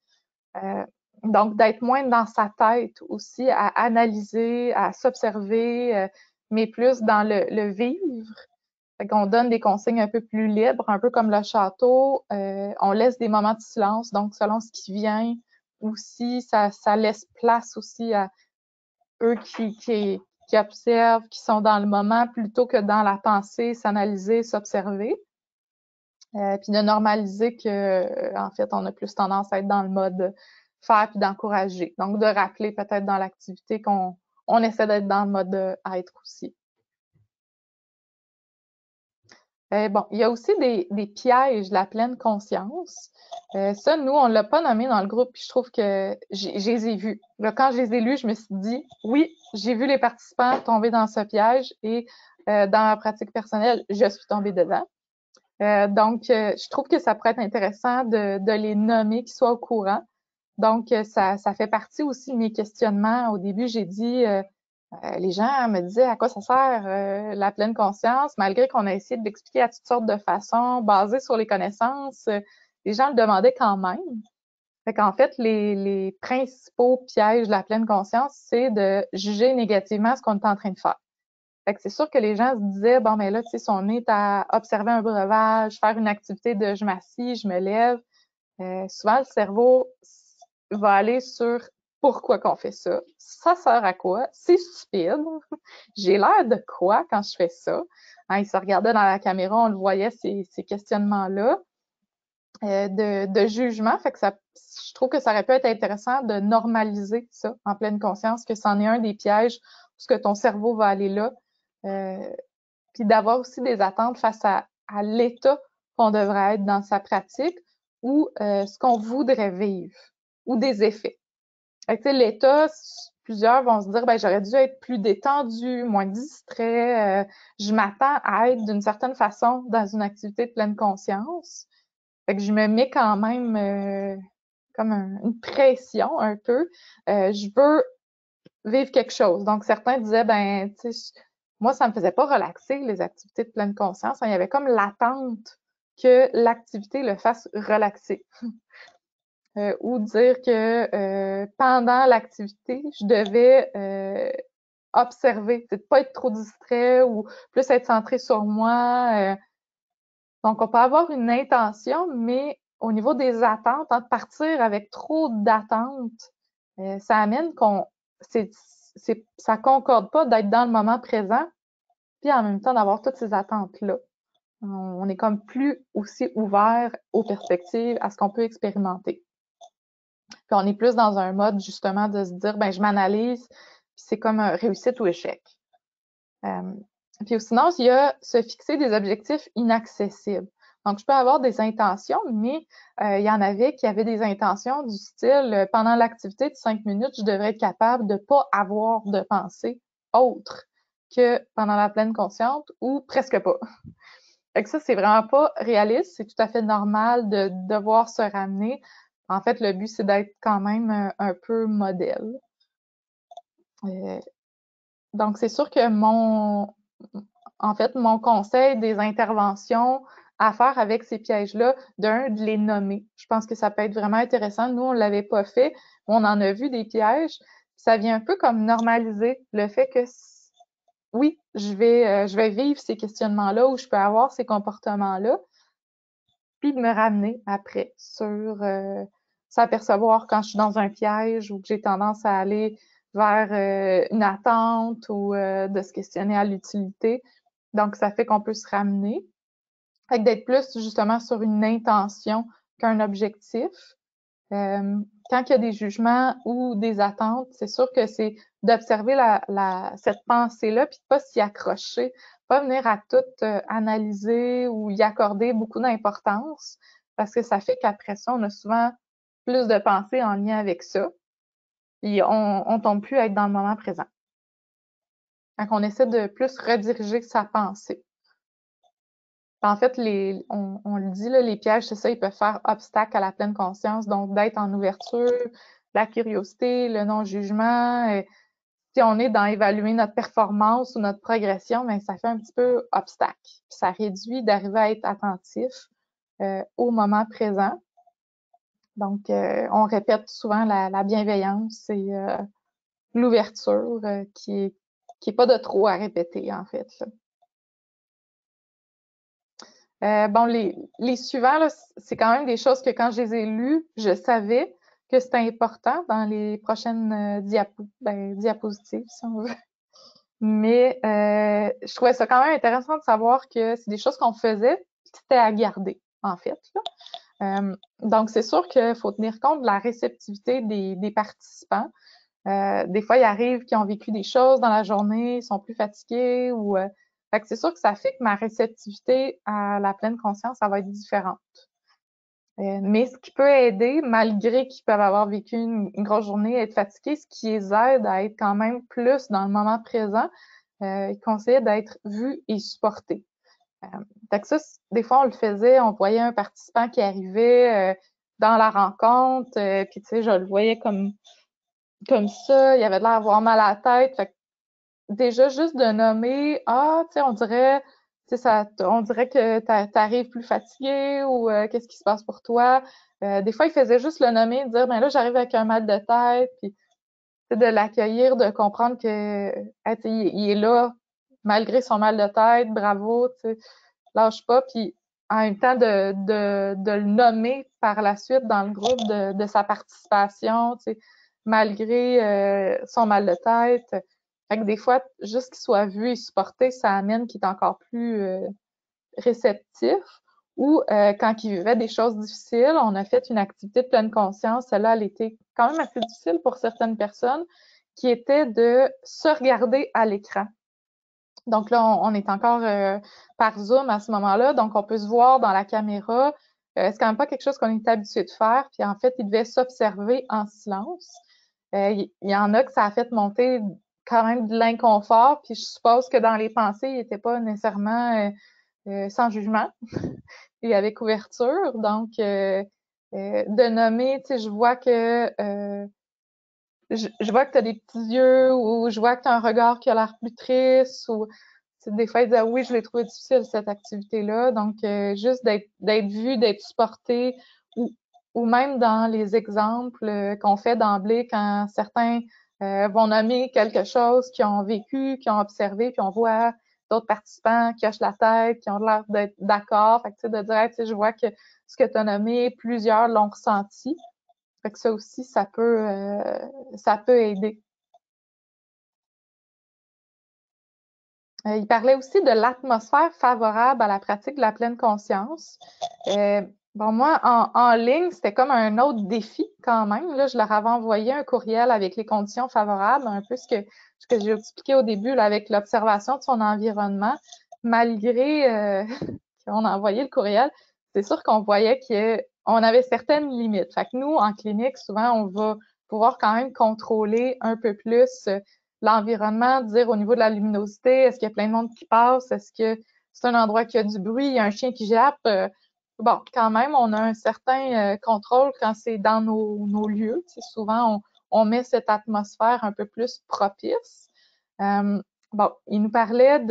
Donc, d'être moins dans sa tête aussi, à analyser, à s'observer, mais plus dans le vivre. Fait qu'on donne des consignes un peu plus libres, un peu comme le château. On laisse des moments de silence, donc selon ce qui vient aussi, ça laisse place aussi à eux qui observent, qui sont dans le moment plutôt que dans la pensée, s'analyser, s'observer. Puis de normaliser que, en fait, on a plus tendance à être dans le mode faire puis d'encourager. Donc, de rappeler peut-être dans l'activité qu'on essaie d'être dans le mode être aussi. Bon, il y a aussi des pièges de la pleine conscience. Ça, nous, on ne l'a pas nommé dans le groupe, puis je trouve que je les ai vus. Là, quand je les ai lus, je me suis dit, oui, j'ai vu les participants tomber dans ce piège et dans ma pratique personnelle, je suis tombée dedans. Donc, je trouve que ça pourrait être intéressant de les nommer, qu'ils soient au courant. Donc, ça fait partie aussi de mes questionnements. Au début, j'ai dit, les gens me disaient à quoi ça sert la pleine conscience, malgré qu'on a essayé de l'expliquer à toutes sortes de façons, basées sur les connaissances. Les gens le demandaient quand même. Fait qu'en fait, les principaux pièges de la pleine conscience, c'est de juger négativement ce qu'on est en train de faire. Fait que c'est sûr que les gens se disaient, bon, mais là, tu sais, si on est à observer un breuvage, faire une activité de je m'assis, je me lève, souvent le cerveau va aller sur pourquoi qu'on fait ça, ça sert à quoi, c'est stupide, j'ai l'air de quoi quand je fais ça. Hein, il se regardait dans la caméra, on le voyait, ces questionnements-là de jugement. Fait que je trouve que ça aurait pu être intéressant de normaliser ça en pleine conscience, que c'en est un des pièges, parce que ton cerveau va aller là. Puis d'avoir aussi des attentes face à l'état qu'on devrait être dans sa pratique ou ce qu'on voudrait vivre ou des effets. L'état, plusieurs vont se dire, ben j'aurais dû être plus détendu, moins distrait. Je m'attends à être d'une certaine façon dans une activité de pleine conscience. Fait que je me mets quand même comme une pression un peu. Je veux vivre quelque chose. Donc, certains disaient, ben, tu sais, moi, ça me faisait pas relaxer, les activités de pleine conscience. Il y avait comme l'attente que l'activité le fasse relaxer. Ou dire que pendant l'activité, je devais observer, de pas être trop distrait ou plus être centré sur moi. Donc, on peut avoir une intention, mais au niveau des attentes, de partir avec trop d'attentes, ça amène ça concorde pas d'être dans le moment présent, puis en même temps d'avoir toutes ces attentes-là. On est comme plus aussi ouvert aux perspectives, à ce qu'on peut expérimenter. Puis on est plus dans un mode justement de se dire, ben je m'analyse, puis c'est comme un réussite ou échec. Puis sinon, il y a se fixer des objectifs inaccessibles. Donc, je peux avoir des intentions, mais il y en avait qui avaient des intentions du style, pendant l'activité de 5 minutes, je devrais être capable de ne pas avoir de pensée autre que pendant la pleine conscience ou presque pas. Fait que ça, c'est vraiment pas réaliste. C'est tout à fait normal de devoir se ramener. En fait, le but, c'est d'être quand même un peu modèle. Donc, c'est sûr que mon conseil des interventions à faire avec ces pièges-là, de les nommer. Je pense que ça peut être vraiment intéressant. Nous, on l'avait pas fait, on en a vu des pièges. Ça vient un peu comme normaliser le fait que oui, je vais vivre ces questionnements-là ou je peux avoir ces comportements-là, puis de me ramener après sur s'apercevoir quand je suis dans un piège ou que j'ai tendance à aller vers une attente ou de se questionner à l'utilité. Donc, ça fait qu'on peut se ramener. Fait que d'être plus justement sur une intention qu'un objectif. Quand il y a des jugements ou des attentes, c'est sûr que c'est d'observer cette pensée-là puis de pas s'y accrocher, pas venir à tout analyser ou y accorder beaucoup d'importance parce que ça fait qu'après ça, on a souvent plus de pensées en lien avec ça et on tombe plus à être dans le moment présent. Quand on essaie de plus rediriger sa pensée. En fait, on le dit, là, les pièges, c'est ça, ils peuvent faire obstacle à la pleine conscience, donc d'être en ouverture, la curiosité, le non-jugement. Si on est dans évaluer notre performance ou notre progression, mais ça fait un petit peu obstacle. Puis ça réduit d'arriver à être attentif au moment présent. Donc, on répète souvent la bienveillance et l'ouverture qui est pas de trop à répéter, en fait, là. Bon, les suivants, c'est quand même des choses que quand je les ai lus, je savais que c'était important dans les prochaines diapositives, si on veut. Mais je trouvais ça quand même intéressant de savoir que c'est des choses qu'on faisait, puis c'était à garder, en fait, là. Donc, c'est sûr qu'il faut tenir compte de la réceptivité des participants. Des fois, il arrive qu'ils ont vécu des choses dans la journée, ils sont plus fatigués ou fait que c'est sûr que ça fait que ma réceptivité à la pleine conscience, ça va être différente. Mais ce qui peut aider, malgré qu'ils peuvent avoir vécu une grosse journée et être fatigués, ce qui les aide à être quand même plus dans le moment présent, ils conseillent d'être vus et supportés. Fait que ça, des fois, on le faisait, on voyait un participant qui arrivait dans la rencontre, puis tu sais, je le voyais comme ça, il avait l'air d'avoir mal à la tête. Fait que déjà, juste de nommer, ah, tu sais, on dirait, tu sais, on dirait que t'arrives plus fatigué ou qu'est-ce qui se passe pour toi. Des fois, il faisait juste le nommer, dire, ben là, j'arrive avec un mal de tête, puis de l'accueillir, de comprendre que, hey, tu sais, il est là, malgré son mal de tête, bravo, tu sais, lâche pas, puis en même temps de le nommer par la suite dans le groupe de sa participation, tu sais, malgré son mal de tête. Fait que des fois, juste qu'il soit vu et supporté, ça amène qu'il est encore plus réceptif. Ou quand il vivait des choses difficiles, on a fait une activité de pleine conscience. Celle-là, elle était quand même assez difficile pour certaines personnes, qui était de se regarder à l'écran. Donc là, on est encore par Zoom à ce moment-là, donc on peut se voir dans la caméra. C'est quand même pas quelque chose qu'on est habitué de faire. Puis en fait, il devait s'observer en silence. Il y en a que ça a fait monter quand même de l'inconfort. Puis je suppose que dans les pensées, il n'était pas nécessairement sans jugement et avec ouverture. Donc, de nommer, tu sais, je vois que je vois que tu as des petits yeux ou je vois que tu as un regard qui a l'air plus triste ou des fois, ils disent, ah oui, je l'ai trouvé difficile, cette activité-là. Donc, juste d'être vu, d'être supporté ou même dans les exemples qu'on fait d'emblée quand certains vont nommer quelque chose qu'ils ont vécu, qu'ils ont observé, puis on voit d'autres participants qui hochent la tête, qui ont l'air d'être d'accord. Fait que, tu sais, de dire, hey, tu sais, je vois que ce que tu as nommé, plusieurs l'ont ressenti. Fait que ça aussi, ça peut aider. Il parlait aussi de l'atmosphère favorable à la pratique de la pleine conscience. Bon, moi, en ligne, c'était comme un autre défi quand même. Là, je leur avais envoyé un courriel avec les conditions favorables, un peu ce que j'ai expliqué au début là, avec l'observation de son environnement. Malgré qu'on a envoyé le courriel, c'est sûr qu'on voyait qu'on avait certaines limites. Fait que nous, en clinique, souvent, on va pouvoir quand même contrôler un peu plus l'environnement, dire au niveau de la luminosité, est-ce qu'il y a plein de monde qui passe, est-ce que c'est un endroit qui a du bruit, il y a un chien qui jappe. Bon, quand même, on a un certain contrôle quand c'est dans nos lieux. Tu sais, souvent, on met cette atmosphère un peu plus propice. Bon, il nous parlait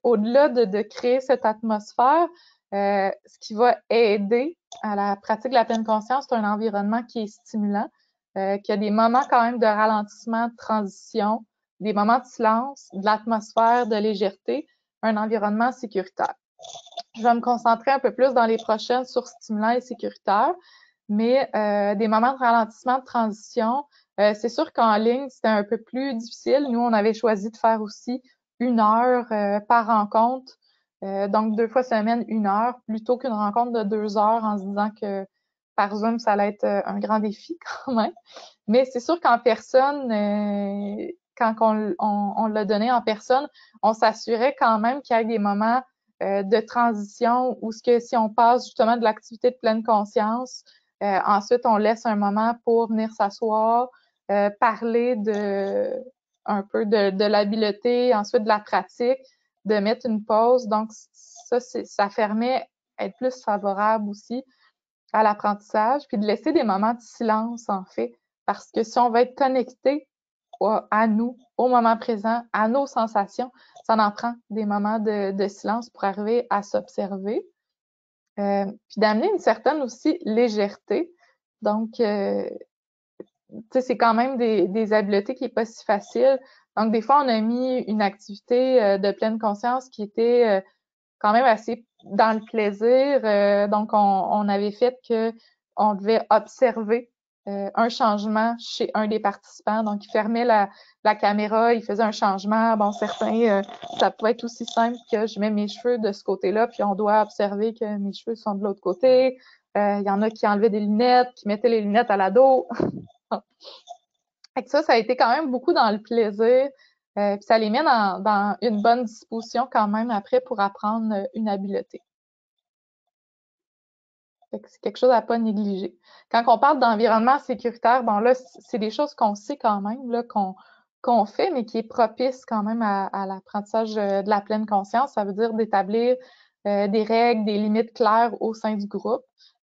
au-delà de créer cette atmosphère, Ce qui va aider à la pratique de la pleine conscience, c'est un environnement qui est stimulant, qui a des moments quand même de ralentissement, de transition, des moments de silence, de l'atmosphère, de légèreté, un environnement sécuritaire. Je vais me concentrer un peu plus dans les prochaines sur stimulant et sécuritaire, mais des moments de ralentissement, de transition, c'est sûr qu'en ligne, c'était un peu plus difficile. Nous, on avait choisi de faire aussi 1 heure par rencontre, donc 2 fois semaine, 1 heure, plutôt qu'une rencontre de 2 heures en se disant que par Zoom, ça allait être un grand défi quand même. Mais c'est sûr qu'en personne, quand on l'a donné en personne, on s'assurait quand même qu'il y ait des moments de transition où ce que si on passe justement de l'activité de pleine conscience, ensuite on laisse un moment pour venir s'asseoir, parler un peu de l'habileté, ensuite de la pratique, de mettre une pause. Donc ça permet d'être plus favorable aussi à l'apprentissage, puis de laisser des moments de silence en fait, parce que si on veut être connecté à nous, au moment présent, à nos sensations, ça en prend des moments de silence pour arriver à s'observer. Puis d'amener une certaine aussi légèreté. Donc, tu sais, c'est quand même des habiletés qui est pas si facile. Donc, des fois, on a mis une activité de pleine conscience qui était quand même assez dans le plaisir. Donc, on avait fait que on devait observer un changement chez un des participants. Donc, il fermait la caméra, il faisait un changement. Bon, certains, ça peut être aussi simple que je mets mes cheveux de ce côté-là, puis on doit observer que mes cheveux sont de l'autre côté. Il y en a qui enlevaient des lunettes, qui mettaient les lunettes à la dos. Fait que ça a été quand même beaucoup dans le plaisir. Puis ça les met dans une bonne disposition quand même après pour apprendre une habileté. Fait que c'est quelque chose à pas négliger. Quand on parle d'environnement sécuritaire, bon là, c'est des choses qu'on sait quand même, là, qu'on fait, mais qui est propice quand même à l'apprentissage de la pleine conscience. Ça veut dire d'établir des règles, des limites claires au sein du groupe.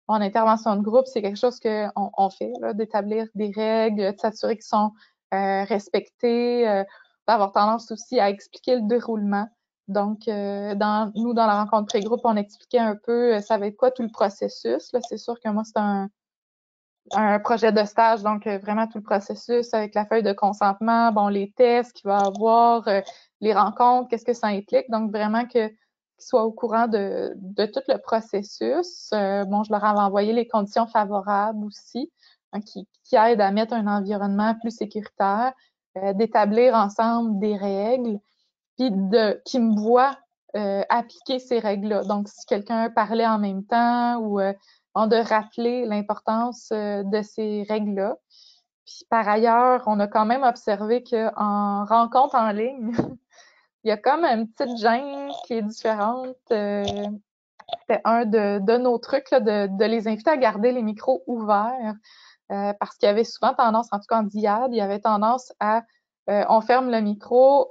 En intervention de groupe, c'est quelque chose qu'on fait, d'établir des règles, de s'assurer qu'ils sont respectés, d'avoir tendance aussi à expliquer le déroulement. Donc, nous, dans la rencontre pré-groupe, on expliquait un peu ça va être quoi tout le processus. Là, c'est sûr que moi, c'est un projet de stage, donc vraiment tout le processus avec la feuille de consentement, bon, les tests qu'il va avoir, les rencontres, qu'est-ce que ça implique. Donc, vraiment qu'ils soient au courant de tout le processus. Bon, je leur avais envoyé les conditions favorables aussi, hein, qui aident à mettre un environnement plus sécuritaire, d'établir ensemble des règles, puis qui me voient appliquer ces règles-là. Donc, si quelqu'un parlait en même temps ou de rappeler l'importance de ces règles-là. Puis par ailleurs, on a quand même observé qu'en rencontre en ligne, il y a comme une petite gêne qui est différente. C'était un de nos trucs là, de les inviter à garder les micros ouverts. Parce qu'il y avait souvent tendance, en tout cas en diade, il y avait tendance à on ferme le micro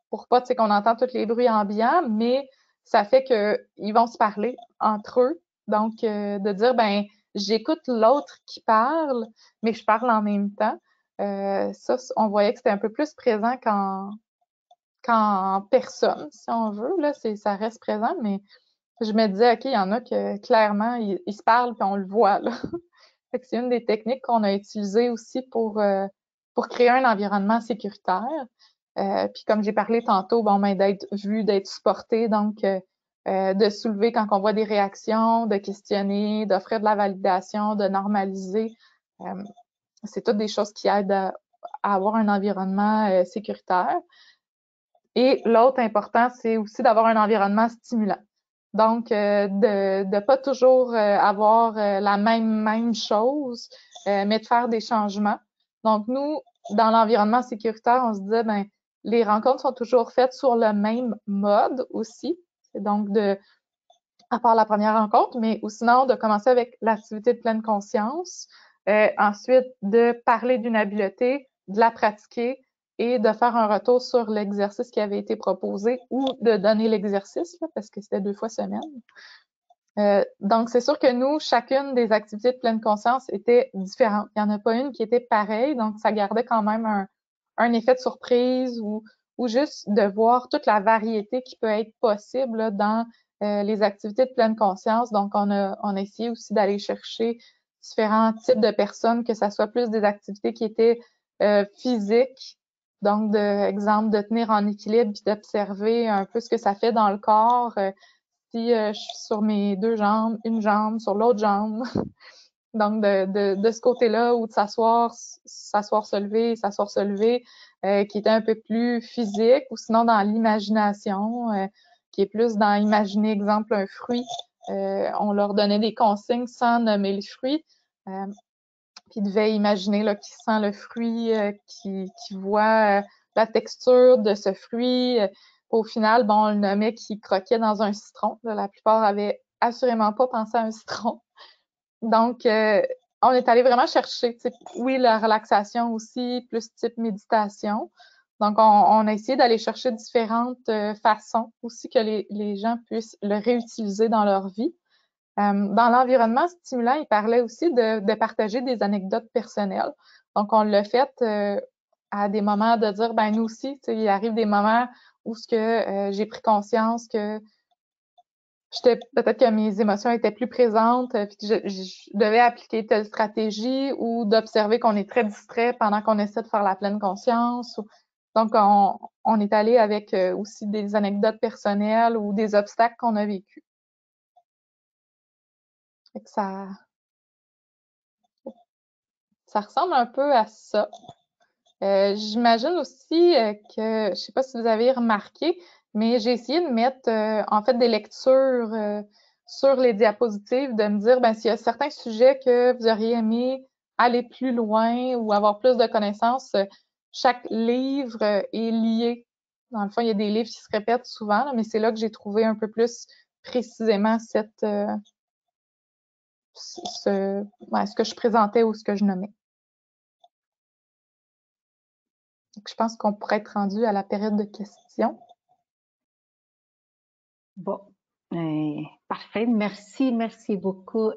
pour pas qu'on entend tous les bruits ambiants, mais ça fait qu'ils vont se parler entre eux. Donc, de dire, ben, j'écoute l'autre qui parle, mais je parle en même temps. Ça, on voyait que c'était un peu plus présent qu'en personne, si on veut. Là, ça reste présent, mais je me disais, OK, il y en a que clairement, ils se parlent puis on le voit, là. Fait que c'est une des techniques qu'on a utilisées aussi pour créer un environnement sécuritaire. Puis comme j'ai parlé tantôt, bon, ben, d'être vu, d'être supporté, donc de soulever quand on voit des réactions, de questionner, d'offrir de la validation, de normaliser. C'est toutes des choses qui aident à avoir un environnement sécuritaire. Et l'autre important, c'est aussi d'avoir un environnement stimulant. Donc, de pas toujours avoir la même chose, mais de faire des changements. Donc, nous, dans l'environnement sécuritaire, on se disait, ben, les rencontres sont toujours faites sur le même mode aussi. Donc, à part la première rencontre, mais ou sinon, de commencer avec l'activité de pleine conscience. Ensuite, de parler d'une habileté, de la pratiquer et de faire un retour sur l'exercice qui avait été proposé ou de donner l'exercice, parce que c'était 2 fois semaine. Donc, c'est sûr que nous, chacune des activités de pleine conscience était différente. Il n'y en a pas une qui était pareille, donc ça gardait quand même un effet de surprise ou juste de voir toute la variété qui peut être possible là, dans les activités de pleine conscience. Donc, on a essayé aussi d'aller chercher différents types de personnes, que ça soit plus des activités qui étaient physiques, donc, exemple, de tenir en équilibre puis d'observer un peu ce que ça fait dans le corps. Si je suis sur mes deux jambes, une jambe sur l'autre jambe. Donc, de ce côté-là, ou de s'asseoir, se lever, qui était un peu plus physique, ou sinon dans l'imagination, qui est plus dans imaginer, exemple, un fruit. On leur donnait des consignes sans nommer le fruit. Puis ils devaient imaginer là, qu'ils sent le fruit, qu'ils voient la texture de ce fruit. Au final, bon, on le nommait qu'il croquait dans un citron. Là, la plupart avaient assurément pas pensé à un citron. Donc, on est allé vraiment chercher, oui, la relaxation aussi, plus type méditation. Donc, on a essayé d'aller chercher différentes façons aussi que les gens puissent le réutiliser dans leur vie. Dans l'environnement stimulant, il parlait aussi de partager des anecdotes personnelles. Donc, on l'a fait à des moments de dire, ben nous aussi, il arrive des moments où ce que j'ai pris conscience que peut-être que mes émotions étaient plus présentes, puis que je devais appliquer telle stratégie, ou d'observer qu'on est très distrait pendant qu'on essaie de faire la pleine conscience. Donc, on est allé avec aussi des anecdotes personnelles ou des obstacles qu'on a vécus. Fait que ça ressemble un peu à ça. J'imagine aussi que, je sais pas si vous avez remarqué, mais j'ai essayé de mettre en fait des lectures sur les diapositives, de me dire ben s'il y a certains sujets que vous auriez aimé aller plus loin ou avoir plus de connaissances, chaque livre est lié. Dans le fond, il y a des livres qui se répètent souvent, là, mais c'est là que j'ai trouvé un peu plus précisément ce que je présentais ou ce que je nommais. Donc, je pense qu'on pourrait être rendu à la période de questions. Bon, parfait. Merci beaucoup,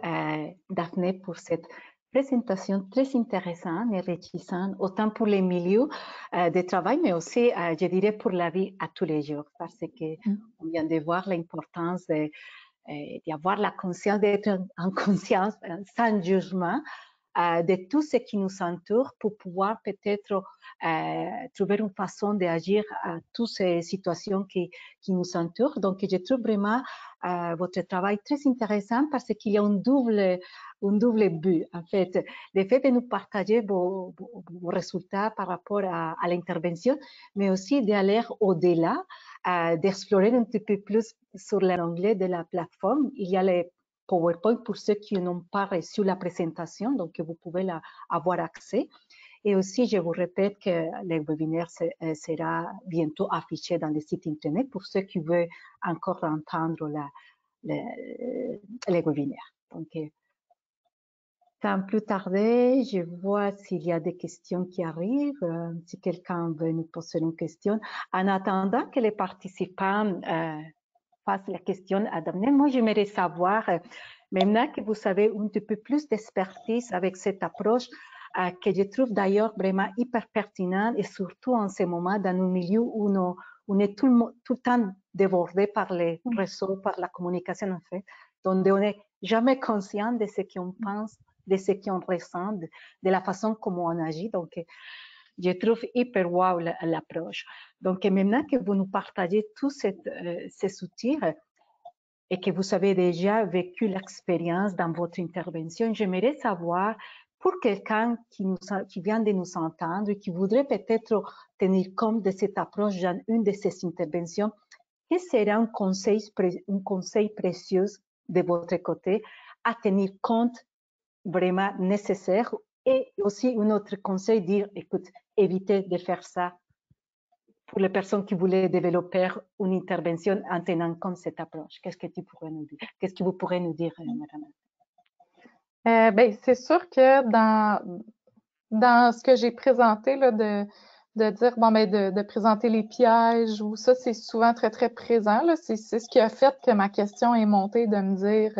Daphné, pour cette présentation très intéressante et enrichissante, autant pour les milieux de travail, mais aussi, je dirais, pour la vie à tous les jours, parce qu'on vient de voir l'importance d'avoir la conscience, d'être en conscience, sans jugement, de tout ce qui nous entoure pour pouvoir peut-être trouver une façon d'agir à toutes ces situations qui nous entourent. Donc, je trouve vraiment votre travail très intéressant parce qu'il y a un double but. En fait, le fait de nous partager vos résultats par rapport à l'intervention, mais aussi d'aller au-delà, d'explorer un petit peu plus sur l'onglet de la plateforme. Il y a les PowerPoint pour ceux qui n'ont pas reçu la présentation, donc vous pouvez avoir accès. Et aussi, je vous répète que le webinaire sera bientôt affiché dans le site internet pour ceux qui veulent encore entendre le webinaire. Donc, sans plus tarder, je vois s'il y a des questions qui arrivent, si quelqu'un veut nous poser une question. En attendant que les participants fassent la question à Daphné, moi, j'aimerais savoir, maintenant que vous avez un petit peu plus d'expertise avec cette approche, que je trouve d'ailleurs vraiment hyper pertinente, et surtout en ce moment dans un milieu où on est tout le temps débordé par les réseaux, par la communication en fait, donde on n'est jamais conscient de ce qu'on pense, de ce qu'on ressent, de la façon comment on agit. Donc, je trouve hyper wow l'approche. Donc, maintenant que vous nous partagez tous ces outils et que vous avez déjà vécu l'expérience dans votre intervention, j'aimerais savoir, pour quelqu'un qui vient de nous entendre et qui voudrait peut-être tenir compte de cette approche dans une de ces interventions, quel serait un conseil précieux de votre côté à tenir compte vraiment nécessaire, et aussi un autre conseil, dire, écoute, évitez de faire ça pour les personnes qui voulaient développer une intervention en tenant compte de cette approche. Qu'est-ce que tu pourrais nous dire? Qu'est-ce que vous pourrez nous dire, madame? Ben, c'est sûr que dans ce que j'ai présenté, là, de dire, bon, ben, de présenter les pièges, ou ça, c'est souvent très, très présent, là. C'est ce qui a fait que ma question est montée, de me dire,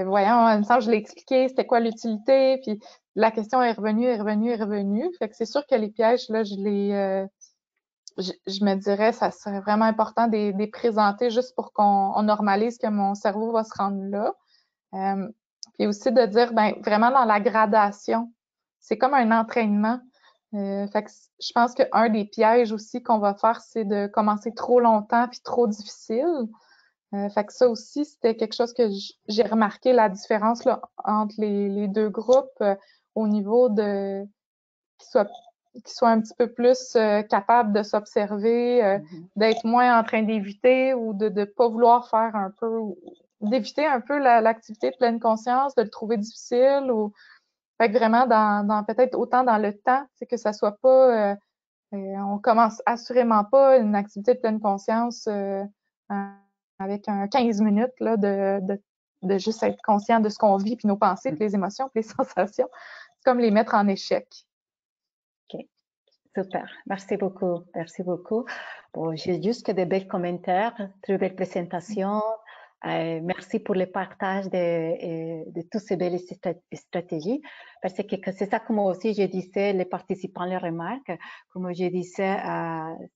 voyons, il me semble que je l'ai expliqué, c'était quoi l'utilité, puis la question est revenue. Fait que c'est sûr que les pièges, là, je je me dirais, ça serait vraiment important de les présenter juste pour qu'on normalise que mon cerveau va se rendre là. Puis aussi de dire, ben, vraiment dans la gradation, c'est comme un entraînement. Fait que je pense qu'un des pièges aussi qu'on va faire, c'est de commencer trop longtemps puis trop difficile. Fait que ça aussi, c'était quelque chose que j'ai remarqué, la différence là, entre les deux groupes au niveau de qu'ils soient un petit peu plus capables de s'observer, d'être moins en train d'éviter ou de ne pas vouloir faire un peu, d'éviter un peu l'activité de pleine conscience, de le trouver difficile ou fait que vraiment dans peut-être autant dans le temps, c'est que ça soit pas on commence assurément pas une activité de pleine conscience avec un 15 minutes là, de juste être conscient de ce qu'on vit, puis nos pensées, puis les émotions, puis les sensations. C'est comme les mettre en échec. OK, super. Merci beaucoup. Merci beaucoup. Bon, j'ai juste que des belles commentaires, très belle présentation. Merci pour le partage de toutes ces belles stratégies. Parce que c'est ça, comme aussi je disais, les participants les remarquent. Comme je disais,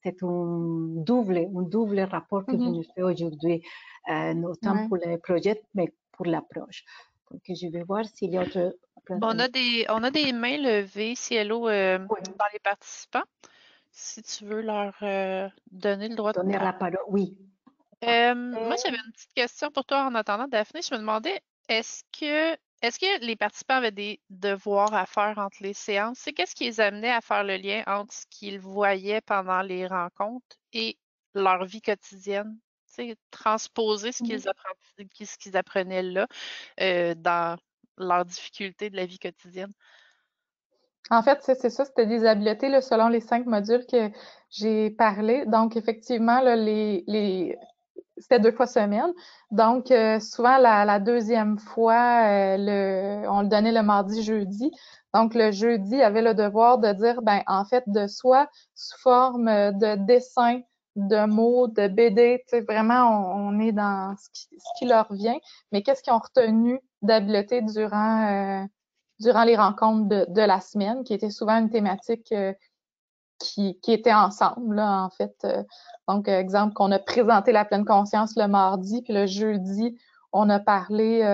c'est un double rapport que vous nous faites aujourd'hui, autant pour le projet, mais pour l'approche. Donc, je vais voir s'il y a autre. Bon, on a des mains levées, Cielo, dans les participants. Si tu veux leur donner le droit de parler. La parole, oui. Moi, j'avais une petite question pour toi en attendant, Daphné. Je me demandais, est-ce que les participants avaient des devoirs à faire entre les séances? C'est qu'est-ce qui les amenait à faire le lien entre ce qu'ils voyaient pendant les rencontres et leur vie quotidienne? Transposer ce qu'ils apprenaient là dans leurs difficultés de la vie quotidienne. En fait, c'est ça, c'était des habiletés là, selon les 5 modules que j'ai parlé. Donc, effectivement, là, c'était 2 fois semaine. Donc, souvent, la deuxième fois, on le donnait le mardi, jeudi. Donc, le jeudi, il y avait le devoir de dire, ben, en fait, de soit sous forme de dessin, de mots, de BD, tu sais, vraiment, on est dans ce qui leur vient. Mais qu'est-ce qu'ils ont retenu d'habileté durant les rencontres de la semaine, qui était souvent une thématique qui était ensemble, là, en fait. Donc, exemple, qu'on a présenté la pleine conscience le mardi, puis le jeudi, on a parlé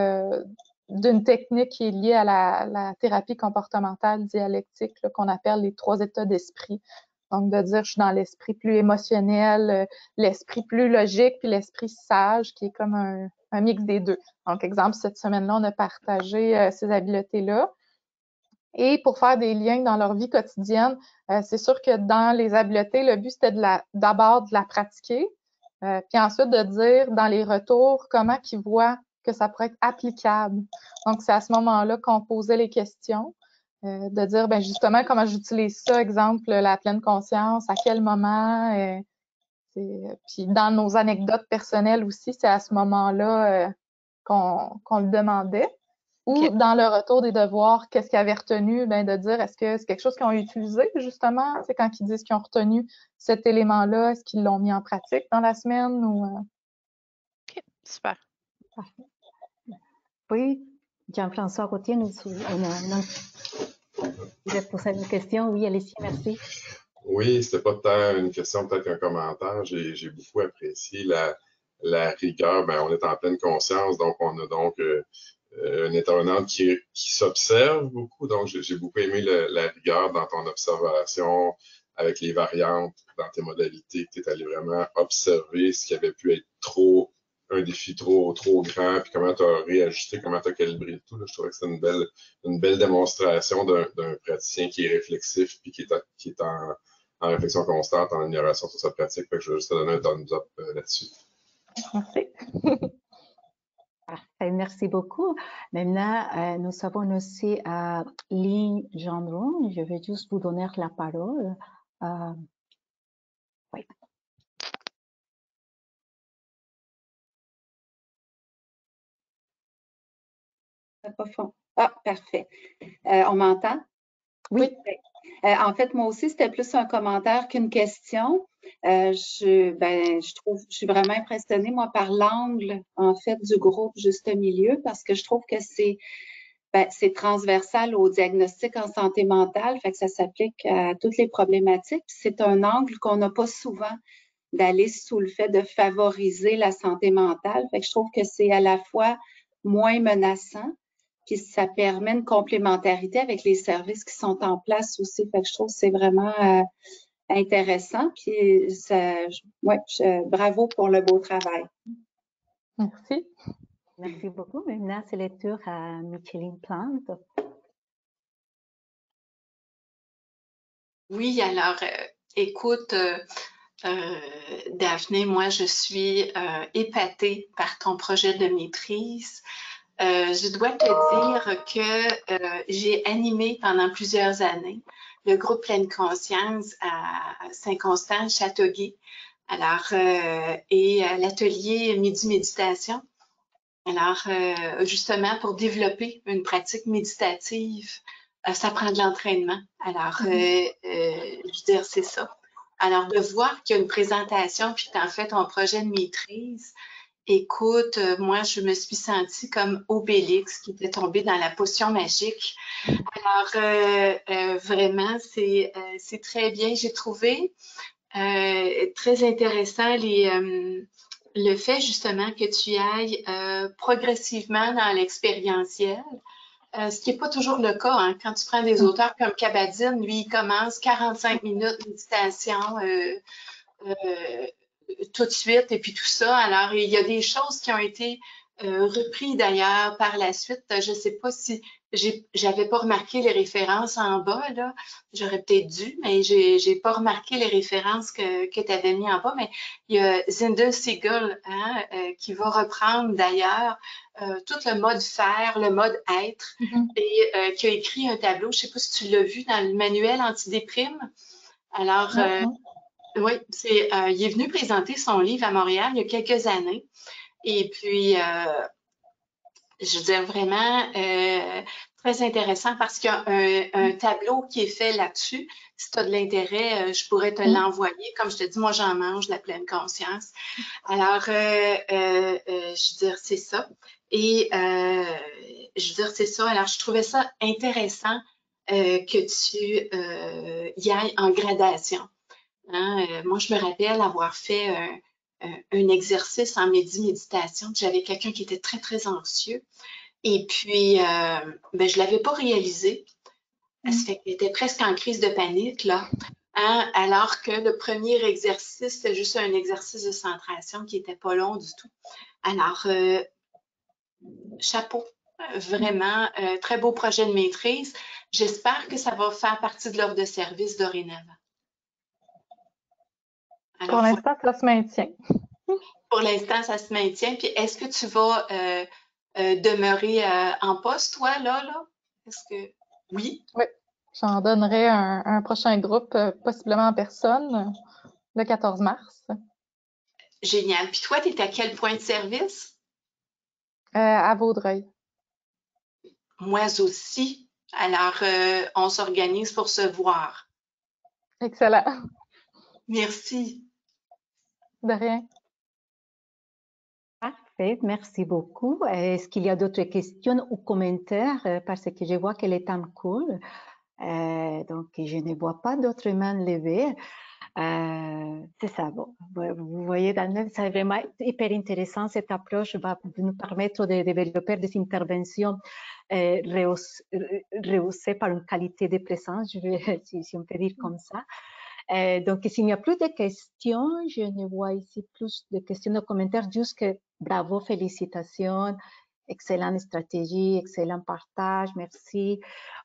d'une technique qui est liée à la thérapie comportementale dialectique, qu'on appelle les 3 états d'esprit. Donc, de dire, je suis dans l'esprit plus émotionnel, l'esprit plus logique, puis l'esprit sage, qui est comme un mix des deux. Donc, exemple, cette semaine-là, on a partagé ces habiletés-là. Et pour faire des liens dans leur vie quotidienne, c'est sûr que dans les habiletés, le but, c'était d'abord de la pratiquer, puis ensuite de dire dans les retours comment ils voient que ça pourrait être applicable. Donc, c'est à ce moment-là qu'on posait les questions, de dire, ben justement, comment j'utilise ça, exemple, la pleine conscience, à quel moment, puis dans nos anecdotes personnelles aussi, c'est à ce moment-là qu'on le demandait. Ou dans le retour des devoirs, qu'est-ce qu'ils avaient retenu? Ben, de dire, est-ce que c'est quelque chose qu'ils ont utilisé, justement? C'est quand ils disent qu'ils ont retenu cet élément-là, est-ce qu'ils l'ont mis en pratique dans la semaine? Ou, OK, super. Oui, Jean-François Gauthier, vous voulez poser une question? Oui, allez-y, merci. Oui, c'était pas tant une question, peut-être qu'un commentaire. J'ai beaucoup apprécié la rigueur. Ben, on est en pleine conscience, donc on a donc un intervenant qui s'observe beaucoup. Donc, j'ai beaucoup aimé la rigueur dans ton observation avec les variantes, dans tes modalités, que tu es allé vraiment observer ce qui avait pu être un défi trop grand, puis comment tu as réajusté, comment tu as calibré le tout. Là. Je trouvais que c'était une belle démonstration d'un praticien qui est réflexif, puis qui est en réflexion constante, en amélioration sur sa pratique. Fait que je vais juste te donner un thumbs up là-dessus. Merci. Parfait, merci beaucoup. Maintenant, nous avons aussi Lynn Gendron. Je vais juste vous donner la parole. Oui. Ah, parfait. On m'entend? Oui. En fait, moi aussi, c'était plus un commentaire qu'une question. Je suis vraiment impressionnée, moi, par l'angle, en fait, du groupe Juste Milieu, parce que je trouve que c'est c'est transversal au diagnostic en santé mentale, fait que ça s'applique à toutes les problématiques. C'est un angle qu'on n'a pas souvent, d'aller sous le fait de favoriser la santé mentale. Fait que je trouve que c'est à la fois moins menaçant, puis ça permet une complémentarité avec les services qui sont en place aussi. Fait que je trouve que c'est vraiment intéressant. Puis bravo pour le beau travail. Merci. Merci beaucoup. Maintenant, c'est le tour à Micheline Plante. Oui, alors, écoute, Daphné, moi, je suis épatée par ton projet de maîtrise. Je dois te dire que j'ai animé pendant plusieurs années le groupe Pleine Conscience à Saint-Constant, Châteauguay, alors, et l'atelier Midi Méditation. Alors, justement, pour développer une pratique méditative, ça prend de l'entraînement. Alors, je veux dire, c'est ça. Alors, de voir qu'il y a une présentation, puis que tu en fais ton projet de maîtrise, écoute, moi, je me suis sentie comme Obélix qui était tombé dans la potion magique. Alors, vraiment, c'est très bien. J'ai trouvé très intéressant le fait justement que tu ailles progressivement dans l'expérientiel. Ce qui n'est pas toujours le cas, hein. Quand tu prends des auteurs comme Kabat-Zinn, lui, il commence 45 minutes de méditation tout de suite et puis tout ça. Alors, il y a des choses qui ont été reprises d'ailleurs par la suite. Je ne sais pas si j'avais pas remarqué les références en bas, là. J'aurais peut-être dû, mais j'ai pas remarqué les références que tu avais mis en bas. Mais il y a Zindel Segal, hein, qui va reprendre d'ailleurs tout le mode faire, le mode être, et qui a écrit un tableau. Je ne sais pas si tu l'as vu dans le manuel antidéprime. Alors, oui, il est venu présenter son livre à Montréal il y a quelques années. Et puis, je veux dire vraiment très intéressant parce qu'il y a un tableau qui est fait là-dessus. Si tu as de l'intérêt, je pourrais te l'envoyer. Comme je te dis, moi, j'en mange de la pleine conscience. Alors, je veux dire, c'est ça. Et je veux dire, c'est ça. Alors, je trouvais ça intéressant que tu y ailles en gradation. Hein, moi, je me rappelle avoir fait un exercice en méditation. J'avais quelqu'un qui était très, très anxieux. Et puis, je ne l'avais pas réalisé. Ça fait qu'il était presque en crise de panique, là. Hein, alors que le premier exercice, c'était juste un exercice de centration qui n'était pas long du tout. Alors, chapeau. Vraiment, très beau projet de maîtrise. J'espère que ça va faire partie de l'offre de service dorénavant. Alors, pour l'instant, ça se maintient. Pour l'instant, ça se maintient. Puis, est-ce que tu vas demeurer en poste, toi, là? Est-ce que oui? Oui, j'en donnerai un prochain groupe, possiblement en personne, le 14 mars. Génial. Puis toi, tu es à quel point de service? À Vaudreuil. Moi aussi. Alors, on s'organise pour se voir. Excellent. Merci. De rien. Parfait, merci beaucoup. Est-ce qu'il y a d'autres questions ou commentaires? Parce que je vois que le temps court. Donc, je ne vois pas d'autres mains levées. C'est ça. Bon, vous voyez, c'est vraiment hyper intéressant. Cette approche va nous permettre de développer des interventions rehaussées par une qualité de présence, si on peut dire comme ça. Donc, s'il n'y a plus de questions, je ne vois ici plus de questions ou commentaires, juste que bravo, félicitations, excellente stratégie, excellent partage, merci.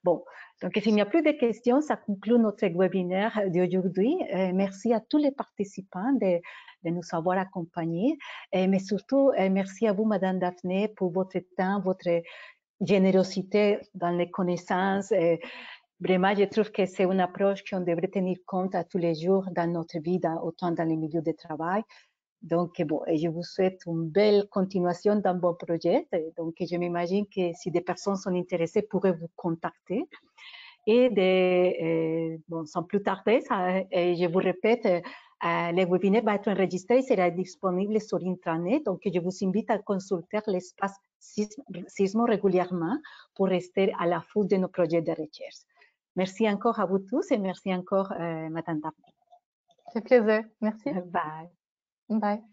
Bon, donc s'il n'y a plus de questions, ça conclut notre webinaire d'aujourd'hui. Merci à tous les participants de nous avoir accompagnés, mais surtout, merci à vous, Madame Daphné, pour votre temps, votre générosité dans les connaissances. Vraiment, je trouve que c'est une approche qu'on devrait tenir compte à tous les jours dans notre vie, autant dans les milieux de travail. Donc, bon, je vous souhaite une belle continuation dans vos projets. Donc, je m'imagine que si des personnes sont intéressées, pourraient vous contacter. Et bon, sans plus tarder, je vous répète, le webinaire va être enregistré et sera disponible sur Intranet. Donc, je vous invite à consulter l'espace sismos régulièrement pour rester à l'affût de nos projets de recherche. Merci encore à vous tous et merci encore, Madame Daphné. Ça fait plaisir. Merci. Bye. Bye.